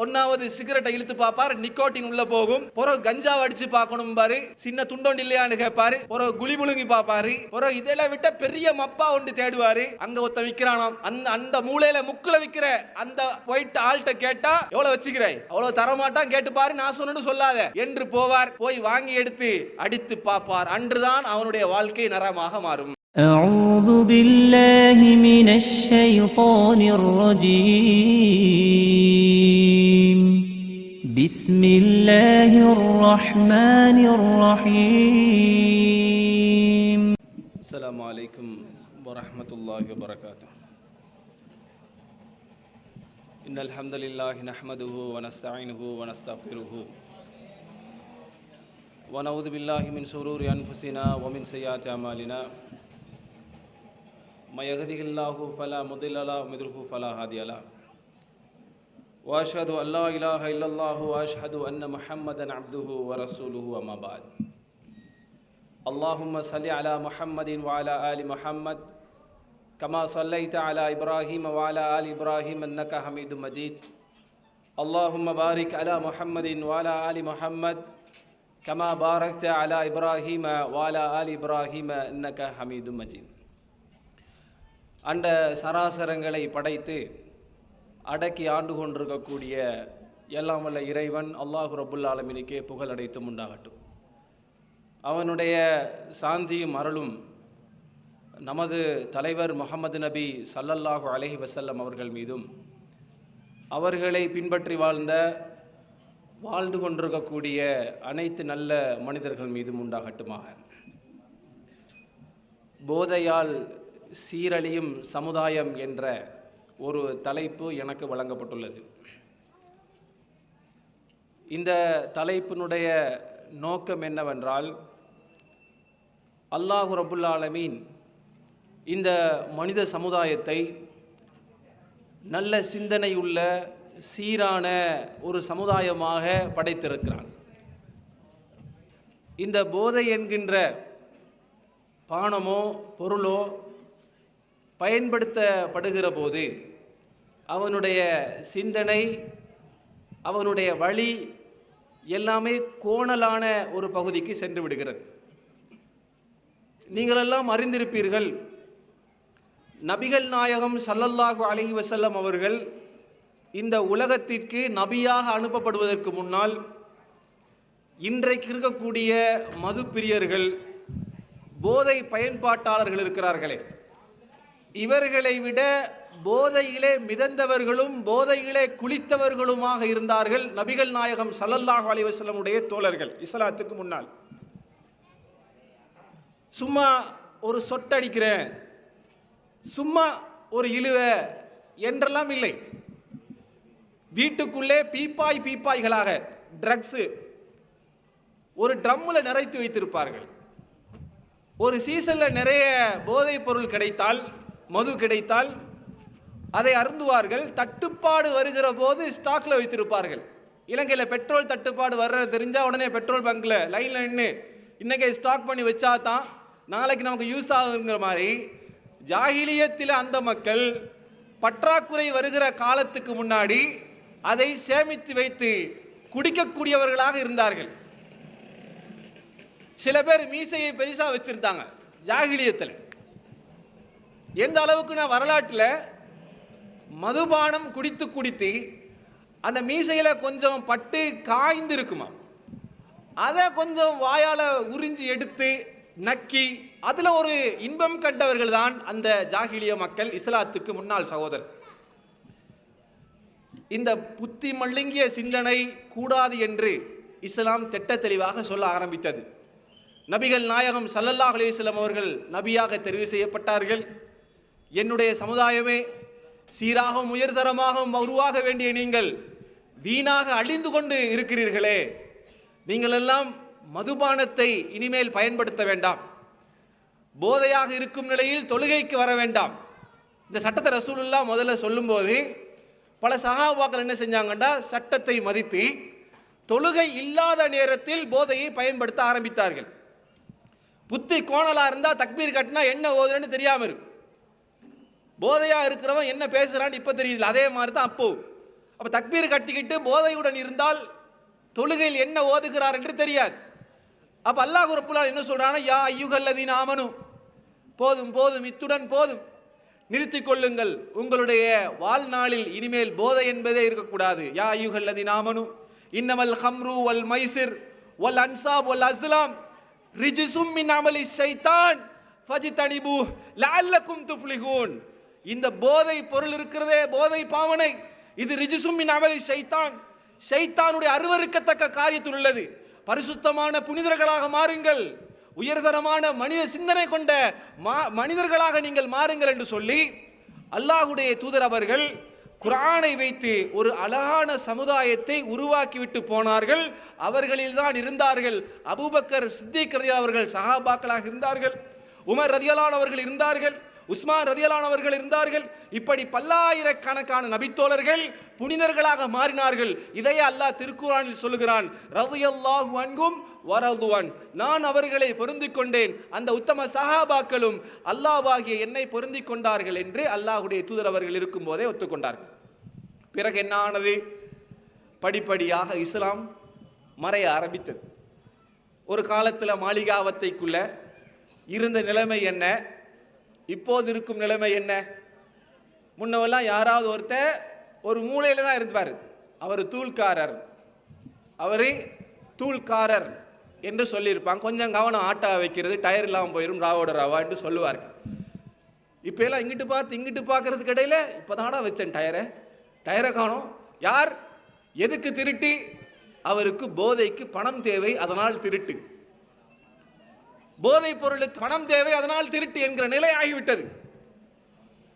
ஒன்னாவது சிகரெட்டை இழுத்து பார்ப்பார், நிக்கோட்டின் உள்ள போகும். பிறகு கஞ்சா அடிச்சு பார்க்கணும் பாரு, சின்ன துண்டோண்டு இல்லையான்னு கேட்பாரு. பிறகு குழி முழுங்கி பார்ப்பாரு. பிறகு இதெல்லாம் விட்ட பெரிய மப்பா ஒன்று தேடுவாரு. அங்க ஒருத்த விற்கிறானாம். அந்த மூலையில முக்குல விற்கிற அந்த போயிட்டு ஆள்கிட்ட கேட்டா எவ்வளவு வச்சுக்கிறேன், அவ்வளவு தரமாட்டான், கேட்டு பாரு, நான் சொன்னு சொல்லாத என்று போவார். போய் வாங்கி எடுத்து அடித்து பார்ப்பார். அன்றுதான் அவனுடைய வாழ்க்கை நரமாக மாறும். أعوذ بالله من الشيطان الرجيم بسم الله الرحمن الرحيم السلام عليكم ورحمة الله وبركاته. إن الحمد لله نحمده ونستعينه ونستغفره ونعوذ بالله من شرور أنفسنا ومن سيئات أعمالنا من يهده الله فلا مضل له ومن يضلل فلا هادي له وأشهد أن لا إله إلا الله وأشهد أن محمدا عبده ورسوله أما بعد. اللهم صل على محمد وعلى آل محمد كما صليت على إبراهيم وعلى آل إبراهيم إنك حميد مجيد. اللهم بارك على محمد وعلى آل محمد كما باركت على إبراهيم وعلى آل إبراهيم إنك حميد مجيد. அண்ட சராசரங்களை படைத்து அடக்கி ஆண்டு கொண்டிருக்கக்கூடிய எல்லாம் வல்ல இறைவன் அல்லாஹு ரப்புல் ஆலமீனுக்கே புகழ் அனைத்தும் உண்டாகட்டும். அவனுடைய சாந்தியும் அருளும் நமது தலைவர் முஹம்மது நபி ஸல்லல்லாஹு அலைஹி வஸல்லம் அவர்கள் மீதும், அவர்களை பின்பற்றி வாழ்ந்து கொண்டிருக்கக்கூடிய அனைத்து நல்ல மனிதர்கள் மீதும் உண்டாகட்டுமாக. போதையால் சீரழியும் சமுதாயம் என்ற ஒரு தலைப்பு எனக்கு வழங்கப்பட்டுள்ளது. இந்த தலைப்பினுடைய நோக்கம் என்னவென்றால், அல்லாஹு ரப்புல் ஆலமீன் இந்த மனித சமுதாயத்தை நல்ல சிந்தனையுள்ள சீரான ஒரு சமுதாயமாக படைத்திருக்கிறான். இந்த போதை என்கின்ற பானமோ பொருளோ பயன்படுத்தப்படுகிற போது அவனுடைய சிந்தனை, அவனுடைய வழி எல்லாமே கோணலான ஒரு பகுதிக்கு சென்று விடுகிறது. நீங்களெல்லாம் அறிந்திருப்பீர்கள், நபிகள் நாயகம் ஸல்லல்லாஹு அலைஹி வஸல்லம் அவர்கள் இந்த உலகத்திற்கு நபியாக அனுப்பப்படுவதற்கு முன்னால் இன்றைக்கு இருக்கக்கூடிய மது பிரியர்கள், போதை பயன்பாட்டாளர்கள் இருக்கிறார்களே, இவர்களை விட போதையிலே மிதந்தவர்களும் போதையிலே குளித்தவர்களுமாக இருந்தார்கள் நபிகள் நாயகம் ஸல்லல்லாஹு அலைஹி வஸல்லம் உடைய தோழர்கள். இஸ்லாத்துக்கு முன்னால் சும்மா ஒரு சொட்டடிக்கிறேன், சும்மா ஒரு இழுவ என்றெல்லாம் இல்லை. வீட்டுக்குள்ளே பீப்பாய்களாக ட்ரக்ஸு ஒரு ட்ரம்மில் நிறைத்து வைத்திருப்பார்கள். ஒரு சீசனில் நிறைய போதைப் பொருள் கிடைத்தால், மது கிடைத்தால் அதை அருந்துவார்கள். தட்டுப்பாடு வருகிற போது ஸ்டாக்கில் வைத்திருப்பார்கள். இலங்கையில் பெட்ரோல் தட்டுப்பாடு வர்றது தெரிஞ்சால் உடனே பெட்ரோல் பங்கில் லைனில் நின்று இன்றைக்கி ஸ்டாக் பண்ணி வச்சா தான் நாளைக்கு நமக்கு யூஸ் ஆகுங்கிற மாதிரி ஜாஹிலியத்தில் அந்த மக்கள் பற்றாக்குறை வருகிற காலத்துக்கு முன்னாடி அதை சேமித்து வைத்து குடிக்கக்கூடியவர்களாக இருந்தார்கள். சில பேர் மீசையை பெரிசா வச்சிருந்தாங்க ஜாஹிலியத்தில். எந்த அளவுக்கு நான் வரலாற்றில் மதுபானம் குடித்து அந்த மீசையில் கொஞ்சம் பட்டு காய்ந்து இருக்குமா, அதை கொஞ்சம் வாயால் உறிஞ்சி எடுத்து நக்கி அதில் ஒரு இன்பம் கண்டவர்கள் தான் அந்த ஜாஹிலிய மக்கள், இஸ்லாத்துக்கு முன்னாள் சகோதரர். இந்த புத்தி மழுங்கிய சிந்தனை கூடாது என்று இஸ்லாம் திட்ட தெளிவாக சொல்ல ஆரம்பித்தது. நபிகள் நாயகம் ஸல்லல்லாஹு அலைஹி வஸல்லம் அவர்கள் நபியாக தெரிவு செய்யப்பட்டார்கள். என்னுடைய சமுதாயமே, சீராகவும் உயர்தரமாகவும் உருவாக வேண்டிய நீங்கள் வீணாக அழிந்து கொண்டு இருக்கிறீர்களே, நீங்கள் எல்லாம் மதுபானத்தை இனிமேல் பயன்படுத்த வேண்டாம், போதையாக இருக்கும் நிலையில் தொழுகைக்கு வர வேண்டாம். இந்த சட்டத்தை ரசூலுல்லாஹ் முதல்ல சொல்லும்போது பல சஹாபாக்கள் என்ன செஞ்சாங்கன்னா, சட்டத்தை மதித்து தொழுகை இல்லாத நேரத்தில் போதையை பயன்படுத்த ஆரம்பித்தார்கள். புத்தி கோணலா இருந்தால் தக்பீர் கட்டினா என்ன ஓதுன்னு தெரியாமல் இருக்கும். போதையாக இருக்கிறவன் என்ன பேசுகிறான்னு இப்போ தெரியுது. அதே மாதிரி தான் அப்போ அப்போ தக்பீர் கட்டிக்கிட்டு போதையுடன் இருந்தால் தொழுகையில் என்ன ஓதுகிறார் என்று தெரியாது. அப்போ அல்லாஹ் ரப்புல் ஆலமீன் என்ன சொல்றானா, யா அய்யுஹல்லதீன ஆமனு, போதும் போதும், இத்துடன் போதும், நிறுத்திக் கொள்ளுங்கள், உங்களுடைய வாழ்நாளில் இனிமேல் போதை என்பதே இருக்கக்கூடாது. யா அய்யுஹல்லதீன ஆமனு இன்னமல் ஹம்ரு வல் மைசிர் வல் அன்சாப் வல் அஸ்லாம் ரிஜ்சும் மின் அமலி ஷைத்தான் ஃபஜ்தனிபு லஅல்லக்கும் துஃப்லிஹூன். இந்த போதை பொருள் இருக்கிறதே, போதை பாவனை, இது ரிஜ்சும் மின் அமலி ஷைத்தான், ஷைத்தானுடைய அருவருக்கத்தக்க காரியத்தில் உள்ளது. பரிசுத்தமான புனிதர்களாக மாறுங்கள், உயர்தரமான மனித சிந்தனை கொண்ட மனிதர்களாக நீங்கள் மாறுங்கள் என்று சொல்லி அல்லாஹ்வுடைய தூதர் அவர்கள் குர்ஆனை வைத்து ஒரு அழகான சமுதாயத்தை உருவாக்கிவிட்டு போனார்கள். அவர்களில் தான் இருந்தார்கள் அபூபக்கர் சித்திக் ரலியல்லாஹு அவர்கள், சஹாபாக்களாக இருந்தார்கள், உமர் ரலியல்லாஹு அவர்கள் இருந்தார்கள், உஸ்மான் ரலியல்லாஹு அவர்கள் இருந்தார்கள். இப்படி பல்லாயிரக்கணக்கான நபித்தோழர்கள் புனிதர்களாக மாறினார்கள். இதையே அல்லாஹ் திருக்குர்ஆனில் சொல்லுகிறான், ரலியல்லாஹு அன்ஹும் வரதுவன், நான் அவர்களை பொருந்திக் கொண்டேன், அந்த உத்தம சஹாபாக்களும் அல்லாஹ்வாகிய என்னை பொருந்திக் கொண்டார்கள் என்று அல்லாஹ்வுடைய தூதர் அவர்கள் இருக்கும் போதே ஒத்துக்கொண்டார்கள். பிறகு என்ன ஆனது? படிப்படியாக இஸ்லாம் மறைய ஆரம்பித்தது. ஒரு காலத்தில் மாளிகாவத்தைக்குள்ள இருந்த நிலைமை என்ன, இப்போது இருக்கும் நிலைமை என்ன? முன்னவெல்லாம் யாராவது ஒருத்தர் ஒரு மூலையில் தான் இருப்பார், அவர் தூள்காரர், அவர் தூள்காரர் என்று சொல்லியிருப்பாங்க. கொஞ்சம் கவனம் ஆட்டா வைக்கிறது, டயர் இல்லாமல் போயிடும், ராவோட ராவா என்று சொல்லுவார்கள். இப்போ எல்லாம் இங்கிட்டு பார்த்து இங்கிட்டு பார்க்கறதுக்கு இடையில இப்போ தானா வச்சேன் டயரை காணோம். யார் எதுக்கு திருட்டு? அவருக்கு போதைக்கு பணம் தேவை, அதனால் திருட்டு. போதைப் பொருளுக்கு பணம் தேவை, அதனால் திருட்டு என்கிற நிலை ஆகிவிட்டது.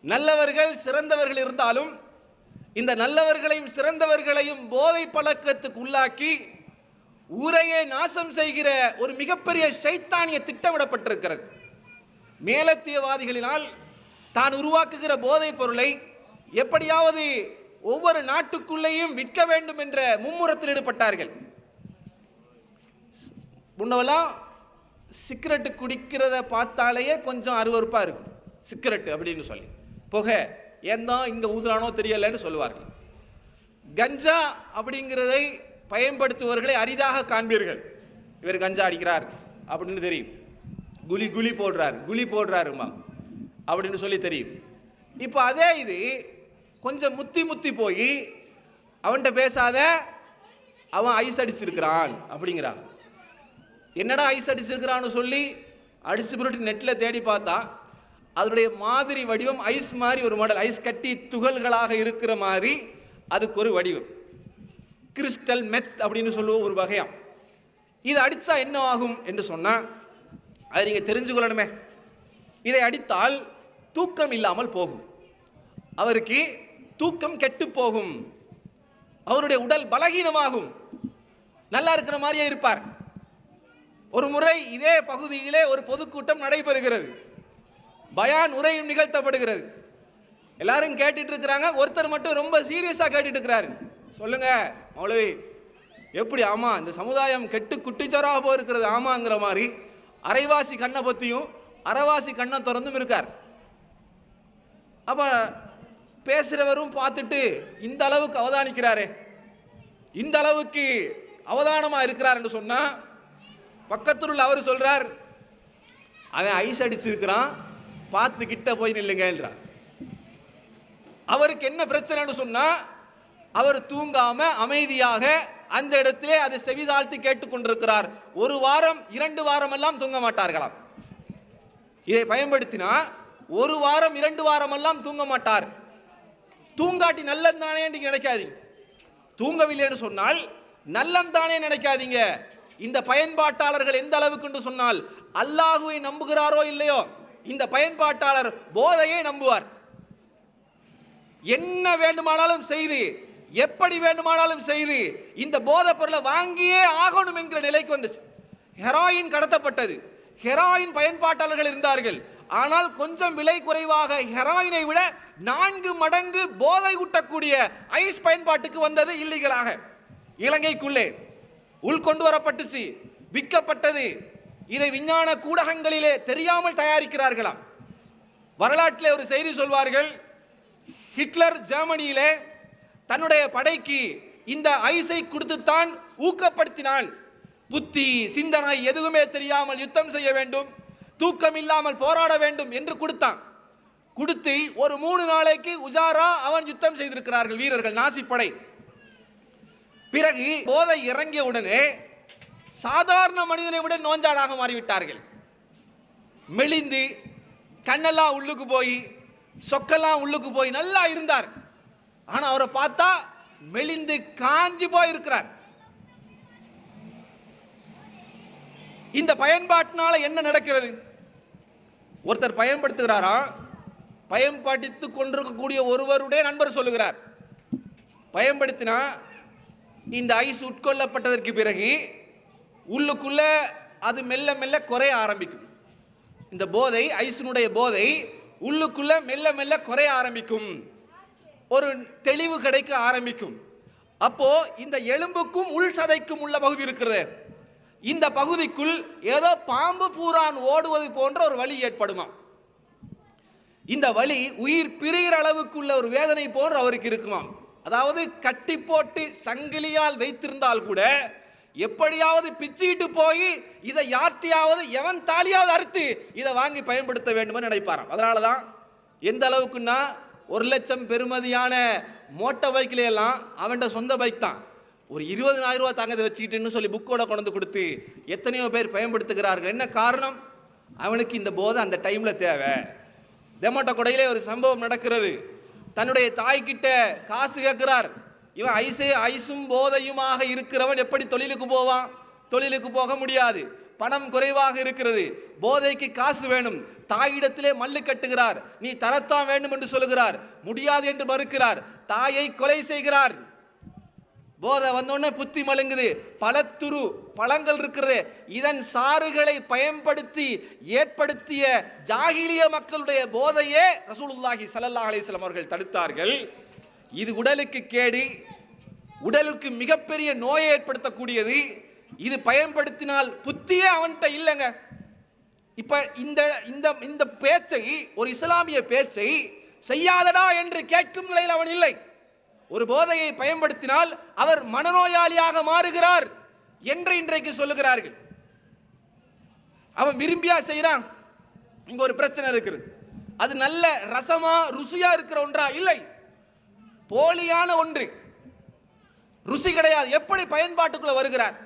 நல்லவர்கள் சிறந்தவர்கள் இருந்தாலும் இந்த நல்லவர்களையும் சிறந்தவர்களையும் போதை பழக்கத்துக்கு உள்ளாக்கி ஊரையே நாசம் செய்கிற ஒரு மிகப்பெரிய ஷைத்தானிய திட்டமிடப்பட்டிருக்கிறது. மேலத்தியவாதிகளினால் தான் உருவாக்குகிற போதைப் பொருளை எப்படியாவது ஒவ்வொரு நாட்டுக்குள்ளேயும் விற்க வேண்டும் என்ற மும்முரத்தில் ஈடுபட்டார்கள். முன்னவெல்லாம் சிகரெட்டு குடிக்கிறத பார்த்தாலேயே கொஞ்சம் அருவருப்பாக இருக்கும், சிகரெட்டு அப்படின்னு சொல்லி, புகை ஏன் தான் இங்கே ஊதுறானோ தெரியலன்னு சொல்லுவார்கள். கஞ்சா அப்படிங்கிறதை பயன்படுத்துவர்களை அரிதாக காண்பீர்கள். இவர் கஞ்சா அடிக்கிறார் அப்படின்னு தெரியும், குலி போடுறாருமா அப்படின்னு சொல்லி தெரியும். இப்போ அதே இது கொஞ்சம் முத்தி போய் அவன்கிட்ட பேசாத, அவன் ஐஸ் அடிச்சிருக்கிறான் அப்படிங்கிறான். என்னடா ஐஸ் அடிச்சிருக்கிறான்னு சொல்லி அடிச்சு புரட்டி நெட்டில் தேடி பார்த்தா அதனுடைய மாதிரி வடிவம் ஐஸ் மாதிரி ஒரு மாடல், ஐஸ் கட்டி துகள்களாக இருக்கிற மாதிரி அதுக்கு ஒரு வடிவம், கிறிஸ்டல் மெத் அப்படின்னு சொல்லுவோம், ஒரு வகையாம். இது அடித்தா என்ன ஆகும் என்று சொன்னால் அதை நீங்கள் தெரிஞ்சு கொள்ளணுமே. இதை அடித்தால் தூக்கம் இல்லாமல் போகும், அவருக்கு தூக்கம் கெட்டு போகும், அவருடைய உடல் பலகீனமாகும், நல்லா இருக்கிற மாதிரியே இருப்பார். ஒரு முறை இதே பகுதியிலே ஒரு பொதுக்கூட்டம் நடைபெறுகிறது, பயான் உரையும் நிகழ்த்தப்படுகிறது. எல்லாரும் கேட்டுட்டு இருக்கிறாங்க, ஒருத்தர் மட்டும் ரொம்ப சீரியஸாக கேட்டுட்டு இருக்கிறாரு. சொல்லுங்க மௌலவி, எப்படி? ஆமா, இந்த சமுதாயம் கெட்டு குட்டிச்சோராக போயிருக்கிறது, ஆமாங்கிற மாதிரி அரைவாசி கண்ணை பற்றியும் அரைவாசி கண்ணை திறந்தும் இருக்கார். அப்ப பேசுறவரும் பார்த்துட்டு இந்த அளவுக்கு அவதானிக்கிறாரே, இந்த அளவுக்கு அவதானமா இருக்கிறார் என்று சொன்னா பக்கத்தில் உள்ள அவர் சொல்றார், அவன் ஐஸ் அடிச்சிருக்கிறான், பார்த்து கிட்ட போய் நில்லுங்க என்றார். அவருக்கு என்ன பிரச்சனைன்னு சொன்னா அவர் தூங்காம அமைதியாக அந்த இடத்திலே அதை செவிதாழ்த்தி கேட்டுக்கொண்டிருக்கிறார். ஒரு வாரம் 2 வாரம் எல்லாம் தூங்க மாட்டார்களாம். இதை பயன்படுத்தினா 1 வாரம் 2 வாரம் எல்லாம் தூங்க மாட்டார். தூங்காட்டி நல்லந்தானே நீங்க நினைக்காதீங்க, தூங்கவில்லைன்னு சொன்னால் நல்லந்தானே நினைக்காதீங்க. இந்த பயன்பாட்டாளர்கள் எந்த அளவுக்கு சொன்னால் அல்லாஹுவை நம்புகிறாரோ இல்லையோ, இந்த பயன்பாட்டாளர் போதையை நம்புவார். என்ன வேண்டுமானாலும் செய்து, எப்படி வேண்டுமானாலும் செய்து இந்த போதைப் பொருளை வாங்கியே ஆகணும் என்கிற நிலைக்கு வந்துச்சு. ஹெராயின் கடத்தப்பட்டது, ஹெராயின் பயன்பாட்டாளர்கள் இருந்தார்கள். ஆனால் கொஞ்சம் விலை குறைவாக ஹெராயினை விட 4 மடங்கு போதை ஊட்டக்கூடிய ஐஸ் பயன்பாட்டுக்கு வந்தது இல்லீகலாக. இலங்கைக்குள்ளே உள்கொண்டு வரப்பட்டுச்சு, விற்கப்பட்டது. இதை விஞ்ஞான கூடகங்களிலே தெரியாமல் தயாரிக்கிறார்களாம். வரலாற்றிலே ஒரு செய்தி சொல்வார்கள், ஹிட்லர் ஜெர்மனியிலே தன்னுடைய படைக்கு இந்த ஐஸை கொடுத்துத்தான் ஊக்கப்படுத்தினான். புத்தி சிந்தனை எதுவுமே தெரியாமல் யுத்தம் செய்ய வேண்டும், தூக்கம் இல்லாமல் போராட வேண்டும் என்று கொடுத்தான். கொடுத்து ஒரு 3 நாளைக்கு உஜாரா அவன் யுத்தம் செய்திருக்கிறார்கள் வீரர்கள், நாசிப்படை. பிறகு போதை இறங்கிய உடனே சாதாரண மனிதனை விட நோஞ்சாடாக மாறிவிட்டார்கள். மெலிந்து கண்ணெல்லாம் உள்ளுக்கு போய் சொக்கெல்லாம் உள்ளுக்கு போய் நல்லா இருந்தார். ஆனா அவரை பார்த்தா மெலிந்து காஞ்சி போய் இருக்கிறார். இந்த பயன்பாட்டினால என்ன நடக்கிறது? ஒருத்தர் பயன்படுத்துகிறாரா, பயன்படுத்திக் கொண்டிருக்கக்கூடிய ஒருவருடைய நண்பர் சொல்லுகிறார், பயன்படுத்தினா இந்த ஐஸ் உட்கொள்ளப்பட்டதற்கு பிறகு உள்ளுக்குள்ள அது மெல்ல மெல்ல குறைய ஆரம்பிக்கும். இந்த போதை, ஐஸினுடைய போதை உள்ளுக்குள்ள மெல்ல மெல்ல குறைய ஆரம்பிக்கும், ஒரு தெளிவு கிடைக்க ஆரம்பிக்கும். அப்போ இந்த எலும்புக்கும் உள் சதைக்கும் உள்ள பகுதி இருக்கிறது, இந்த பகுதிக்குள் ஏதோ பாம்பு பூரான் ஓடுவது போன்ற ஒரு வலி ஏற்படுமா. இந்த வலி உயிர் பிரிகிற அளவுக்குள்ள ஒரு வேதனை போன்று அவருக்கு இருக்குமாம். அதாவது கட்டி போட்டு சங்கிலியால் வைத்திருந்தால் கூட எப்படியாவது பிச்சிட்டு போய் இதை யார்ட்டையாவது எவன் தாலியாவது அறுத்து இதை வாங்கி பயன்படுத்த வேண்டும் நினைப்பாராம். அதனால தான் எந்த அளவுக்குன்னா 1 லட்சம் பெறுமதியான மோட்டார் பைக்கில எல்லாம் அவன்கிட்ட சொந்த பைக் தான், ஒரு 20,000 ரூபா தாங்க வச்சுக்கிட்டுன்னு சொல்லி புக்கோட கொண்டு கொடுத்து எத்தனையோ பேர் பயன்படுத்துகிறார்கள். என்ன காரணம்? அவனுக்கு இந்த போதை அந்த டைம்ல தேவை. தெமோட்ட கொடையிலே ஒரு சம்பவம் நடக்கிறது. தன்னுடைய தாய்கிட்ட காசு கேட்கிறார். இவன் ஐசும் போதையுமாக இருக்கிறவன் எப்படி தொழிலுக்கு போவான்? தொழிலுக்கு போக முடியாது, பணம் குறைவாக இருக்கிறது, போதைக்கு காசு வேணும். தாயிடத்திலே மல்லு கட்டுகிறார், நீ தரத்தான் வேண்டும் என்று சொல்லுகிறார், முடியாது என்று மறுக்கிறார், தாயை கொலை செய்கிறார். போதை வந்தோடனே புத்தி மழுங்குது, பழத்துரு பழங்கள் இருக்கிறது, இதன் சாறுகளை பயன்படுத்தி ஏற்படுத்திய ஜாகிலிய மக்களுடைய போதையே ரசூலுல்லாஹி ஸல்லல்லாஹு அலைஹி வஸல்லம் அவர்கள் தடுத்தார்கள். இது உடலுக்கு கேடு, உடலுக்கு மிகப்பெரிய நோயை ஏற்படுத்தக்கூடியது. இது பயன்படுத்தினால் புத்தியே அவன்கிட்ட இல்லைங்க. இப்ப இந்த இந்த இந்த பேச்சை, ஒரு இஸ்லாமிய பேச்சை செய்யாதடா என்று கேட்கும் நிலையில் அவன் இல்லை. ஒரு போதையை பயன்படுத்தினால் அவர் மனநோயாளியாக மாறுகிறார் என்று இன்றைக்கு சொல்லுகிறார்கள். அவன் விரும்பியா செய்யறான். இங்க ஒரு பிரச்சனை இருக்குது, அது நல்ல ரசமா ருசியா இருக்கிற ஒன்றா? இல்லை, போலியான ஒன்று, ருசி கிடையாது. எப்படி பயன்பாட்டுக்குள்ள வருகிறார்?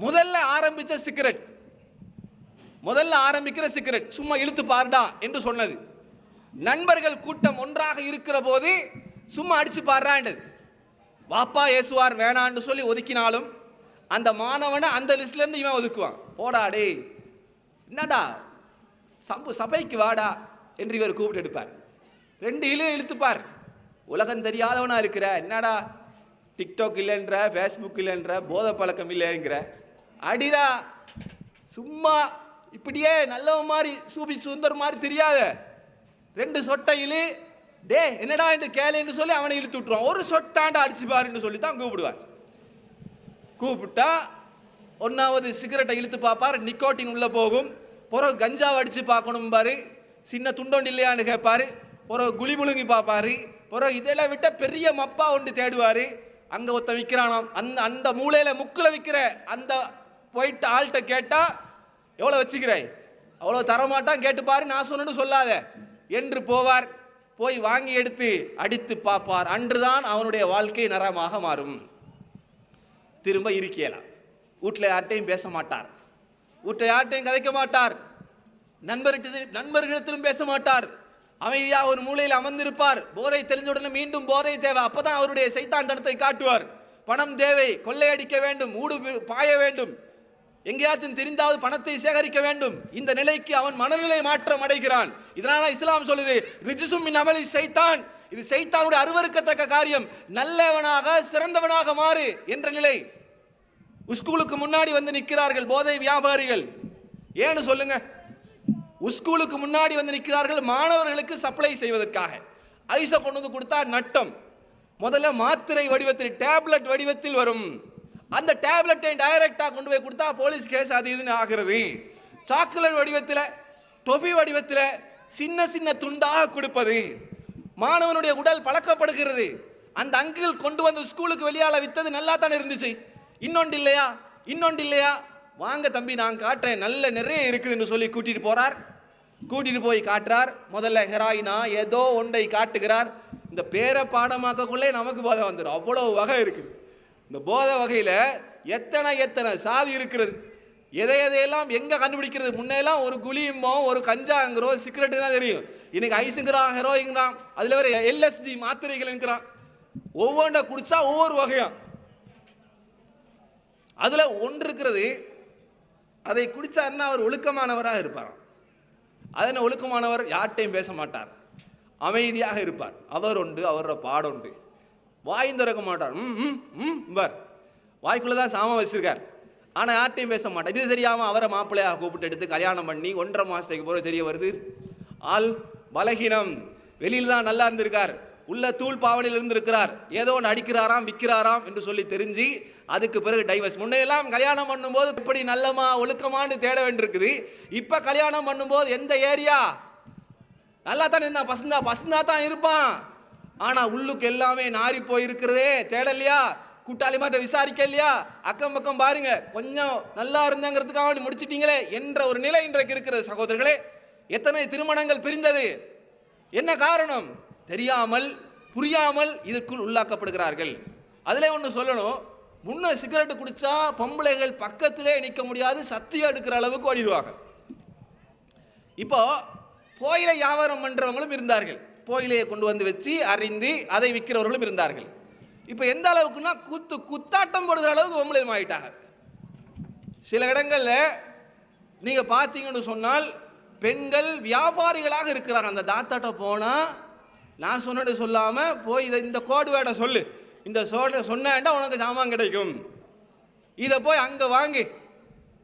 முதல்ல ஆரம்பிச்ச சிகரெட், முதல்ல ஆரம்பிக்கிற சிகரெட் சும்மா இழுத்து பாருடா என்று சொன்னது. நண்பர்கள் கூட்டம் ஒன்றாக இருக்கிற போது சும்மா அடிச்சு பாடுறான்றது. வாப்பா ஏசுவார் வேணான்னு சொல்லி ஒதுக்கினாலும் அந்த மாணவனை அந்த லிஸ்ட்ல இருந்து இவன் ஒதுக்குவான். போடா டே, என்னடா சபைக்கு வாடா என்று இவர் கூப்பிட்டு எடுப்பார். 2 இழுத்துப்பார். உலகம் தெரியாதவனா இருக்கிற, என்னடா டிக்டாக் இல்லைன்ற, ஃபேஸ்புக் இல்லைன்ற, போதை பழக்கம் இல்லைங்கிற, அடிடா சும்மா இப்படியே நல்லவன் மாதிரி சூபி சுந்தர் மாதிரி தெரியாத 2 சொட்டையில் டே என்னடா என்று கேளுன்னு சொல்லி அவனை இழுத்து விட்டுருவான். ஒரு சொட்டாண்டா அடிச்சு பாருன்னு சொல்லி தான் கூப்பிடுவார். கூப்பிட்டா 1வது சிகரெட்டை இழுத்து பார்ப்பார், நிக்கோட்டின் உள்ள போகும். பிறகு கஞ்சாவை அடிச்சு பார்க்கணும் பாரு, சின்ன துண்டோண்டு இல்லையான்னு கேட்பாரு. பிறகு குழி முழுங்கி பார்ப்பாரு. பிறகு இதெல்லாம் விட்ட பெரிய மப்பா ஒன்று தேடுவார். அங்கே ஒருத்த விற்கிறானாம், அந்த மூலையில் முக்கில் விற்கிற அந்த போயிட்டு ஆள்கிட்ட கேட்டா எவ்வளோ வச்சுக்கிறாய், அவ்வளோ தரமாட்டான், கேட்டுப்பாரு, நான் சொன்னு சொல்லாத என்று போவார். போய் வாங்கி எடுத்து அடித்து பார்ப்பார். அன்றுதான் அவனுடைய வாழ்க்கை நரமாக மாறும். திரும்ப இருக்கலாம். வீட்டில் யார்ட்டையும் பேச மாட்டார், வீட்டில் யார்ட்டையும் கதைக்க மாட்டார், நண்பர்களிடத்திலும் பேச மாட்டார். அமைதியாக ஒரு மூலையில் அமர்ந்திருப்பார். போதை தெரிஞ்ச உடனே மீண்டும் போதை தேவை, அப்பதான் அவருடைய சைத்தான் தனத்தை காட்டுவார். பணம் தேவை, கொள்ளையடிக்க வேண்டும், ஊடு பாய வேண்டும், எங்கேயாச்சும் தெரிந்தாவது பணத்தை சேகரிக்க வேண்டும். இந்த நிலைக்கு அவன் மனநிலை மாற்றம் அடைகிறான். இதனால இஸ்லாம் சொல்லுது, ரிஜ்சும் மின் அமலி ஷைத்தான், இது சைத்தானுடைய அருவருக்கத்தக்க காரியம், நல்லவனாக சிறந்தவனாக மாறு என்ற நிலை. ஸ்கூலுக்கு முன்னாடி வந்து நிற்கிறார்கள் போதை வியாபாரிகள். ஏன்னு சொல்லுங்க? ஸ்கூலுக்கு முன்னாடி வந்து நிற்கிறார்கள் மாணவர்களுக்கு சப்ளை செய்வதற்காக. ஐஸை கொண்டு வந்து கொடுத்தா நட்டம். முதல்ல மாத்திரை வடிவத்தில், டேப்லெட் வடிவத்தில் வரும். அந்த டேப்லெட்டை டைரக்டாக கொண்டு போய் கொடுத்தா போலீஸ் கேஸ் அது இதுன்னு ஆகிறது. சாக்லேட் வடிவத்தில், டொஃபி வடிவத்தில் சின்ன சின்ன துண்டாக கொடுப்பது. மாணவனுடைய உடல் பழக்கப்படுகிறது. அந்த அங்கிள் கொண்டு வந்து ஸ்கூலுக்கு வெளியால வித்தது நல்லா தானே இருந்துச்சு. இன்னொன்று இல்லையா, வாங்க தம்பி நான் காட்டுறேன், நல்ல நிறைய இருக்குதுன்னு சொல்லி கூட்டிட்டு போய் காட்டுறார். முதல்ல ஹெராயினா ஏதோ ஒன்றை காட்டுகிறார். இந்த பேரை பாடமாக்கக்குள்ளே நமக்கு போதை வந்துடும், அவ்வளவு வகை இருக்குது. இந்த போதை வகையில் எத்தனை சாதி இருக்கிறது. எதையெல்லாம் எங்கே கண்டுபிடிக்கிறது. முன்னெல்லாம் ஒரு குளியுமோ ஒரு கஞ்சாங்கிறோம் சிகரெட்டு தான் தெரியும். இன்னைக்கு ஐஸுங்கிறான், ஹெரோயிங்கிறான், அதில் வேற LSD மாத்திரைகள் என்கிறான். ஒவ்வொன்றை குடிச்சா ஒவ்வொரு வகையா. அதில் ஒன்று இருக்கிறது, அதை குடிச்சாருன்னா அவர் ஒழுக்கமானவராக இருப்பார். அதனை ஒழுக்கமானவர் யார்கிட்டையும் பேச மாட்டார், அமைதியாக இருப்பார். அவர் உண்டு, அவரோட பாடுண்டு, வாயும் திறக்க மாட்டார். பார் வாய்க்குள்ளே தான் சாமம் வச்சிருக்கார், ஆனால் யார்கிட்டையும் பேச மாட்டார். இது தெரியாமல் அவரை மாப்பிள்ளையாக கூப்பிட்டு எடுத்து கல்யாணம் பண்ணி 1.5 மாதத்துக்கு போகிற தெரிய வருது ஆள் பலகீனம். வெளியில் தான் நல்லா இருந்திருக்கார், உள்ள தூள் பாவனையில் இருந்திருக்கிறார், ஏதோ ஒன்று அடிக்கிறாராம் விற்கிறாராம் என்று சொல்லி தெரிஞ்சு அதுக்கு பிறகு டைவர்ஸ். முன்னையெல்லாம் கல்யாணம் பண்ணும்போது இப்படி நல்லமா ஒழுக்கமானு தேட வேண்டியிருக்குது. இப்போ கல்யாணம் பண்ணும்போது எந்த ஏரியா நல்லா தானே இருந்தான், பசந்தா தான் இருப்பான், ஆனால் உள்ளுக்கு எல்லாமே நாரி போயிருக்கிறதே. தேடலையா, கூட்டாளி மாட்ட விசாரிக்க இல்லையா, அக்கம் பக்கம் பாருங்க, கொஞ்சம் நல்லா இருந்தங்கிறதுக்காக முடிச்சிட்டீங்களே என்ற ஒரு நிலை இன்றைக்கு இருக்கிறது. சகோதரர்களே, எத்தனை திருமணங்கள் பிரிந்தது, என்ன காரணம் தெரியாமல் புரியாமல் இதற்குள் உள்ளாக்கப்படுகிறார்கள். அதில் ஒன்று சொல்லணும், முன்ன சிகரெட்டு குடிச்சா பொம்பளைகள் பக்கத்திலே நிற்க முடியாது, சத்தியம் எடுக்கிற அளவுக்கு ஓடிடுவாங்க. இப்போ போயிலை வியாபாரம் பண்ணுறவங்களும் இருந்தார்கள், போயிலையை கொண்டு வந்து வச்சு அறிந்து அதை விற்கிறவர்களும் இருந்தார்கள். இப்போ எந்த அளவுக்குன்னா குத்தாட்டம் போடுகிற அளவுக்கு பொம்பளை ஆகிட்டாங்க. சில இடங்களில் நீங்கள் பார்த்தீங்கன்னு சொன்னால் பெண்கள் வியாபாரிகளாக இருக்கிறாங்க. அந்த தாத்தாட்ட போனால் நான் சொன்னது சொல்லாமல் போய் இந்த கோடு வேட சொல்லு, இந்த சொன்னேன்டா உனக்கு சாமான் கிடைக்கும், இதை போய் அங்கே வாங்கி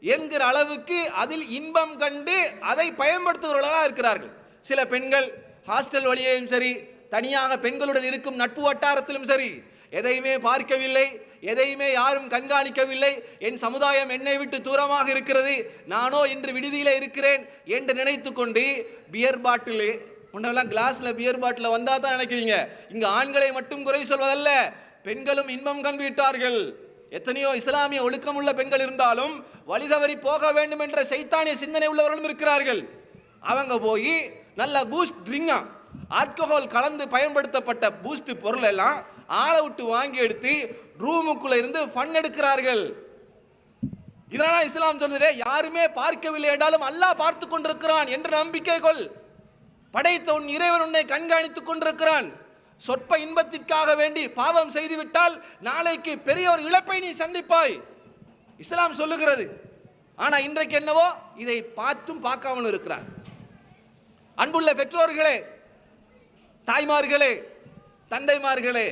என்கிற அளவுக்கு அதில் இன்பம் கண்டு அதை பயன்படுத்துகிறவர்களாக இருக்கிறார்கள். சில பெண்கள் ஹாஸ்டல் வழியையும் சரி, தனியாக பெண்களுடன் இருக்கும் நட்பு வட்டாரத்திலும் சரி, எதையுமே பார்க்கவில்லை, எதையுமே யாரும் கண்காணிக்கவில்லை, என் சமுதாயம் என்னை விட்டு தூரமாக இருக்கிறது, நானோ இன்று விடுதியில் இருக்கிறேன் என்று நினைத்து கொண்டு பியர் பாட்டில், முன்னெல்லாம் கிளாஸில் பியர் பாட்டில் வந்தால் தான் நினைக்கிறீங்க. இங்கே ஆண்களை மட்டும் குறை சொல்வதல்ல, பெண்களும் இன்பம் கண்டு விட்டார்கள். எத்தனையோ இஸ்லாமிய ஒழுக்கமுள்ள பெண்கள் இருந்தாலும் வழிதவறி போக வேண்டும் என்ற சைத்தானிய சிந்தனை உள்ளவர்களும் இருக்கிறார்கள். அவங்க போய் நல்ல பூஸ்ட் ட்ரிங்கா, ஆல்கஹால் கலந்து பயன்படுத்தப்பட்ட பூஸ்ட் பொருள் எல்லாம் ஆளை விட்டு வாங்கி எடுத்து ரூமுக்குள்ள இருந்து ஃபன் எடுக்கிறார்கள். இதனால் இஸ்லாம் சொல்லுதே, யாருமே பார்க்கவில்லை என்றாலும் அல்லாஹ் பார்த்து கொண்டிருக்கிறான் என்ற நம்பிக்கை கொள். படைத்த உன் இறைவன் உன்னை கண்காணித்துக் கொண்டிருக்கிறான். சொற்ப இன்பத்திற்காக வேண்டி பாவம் செய்துவிட்டால் நாளைக்கு பெரிய ஒரு இழப்பை நீ சந்திப்பாய், இஸ்லாம் சொல்லுகிறது. ஆனா இன்றைக்கு என்னவோ இதை பார்த்தும் பார்க்காமல் இருக்கிறார். அன்புள்ள பெற்றோர்களே, தாய்மார்களே, தந்தைமார்களே,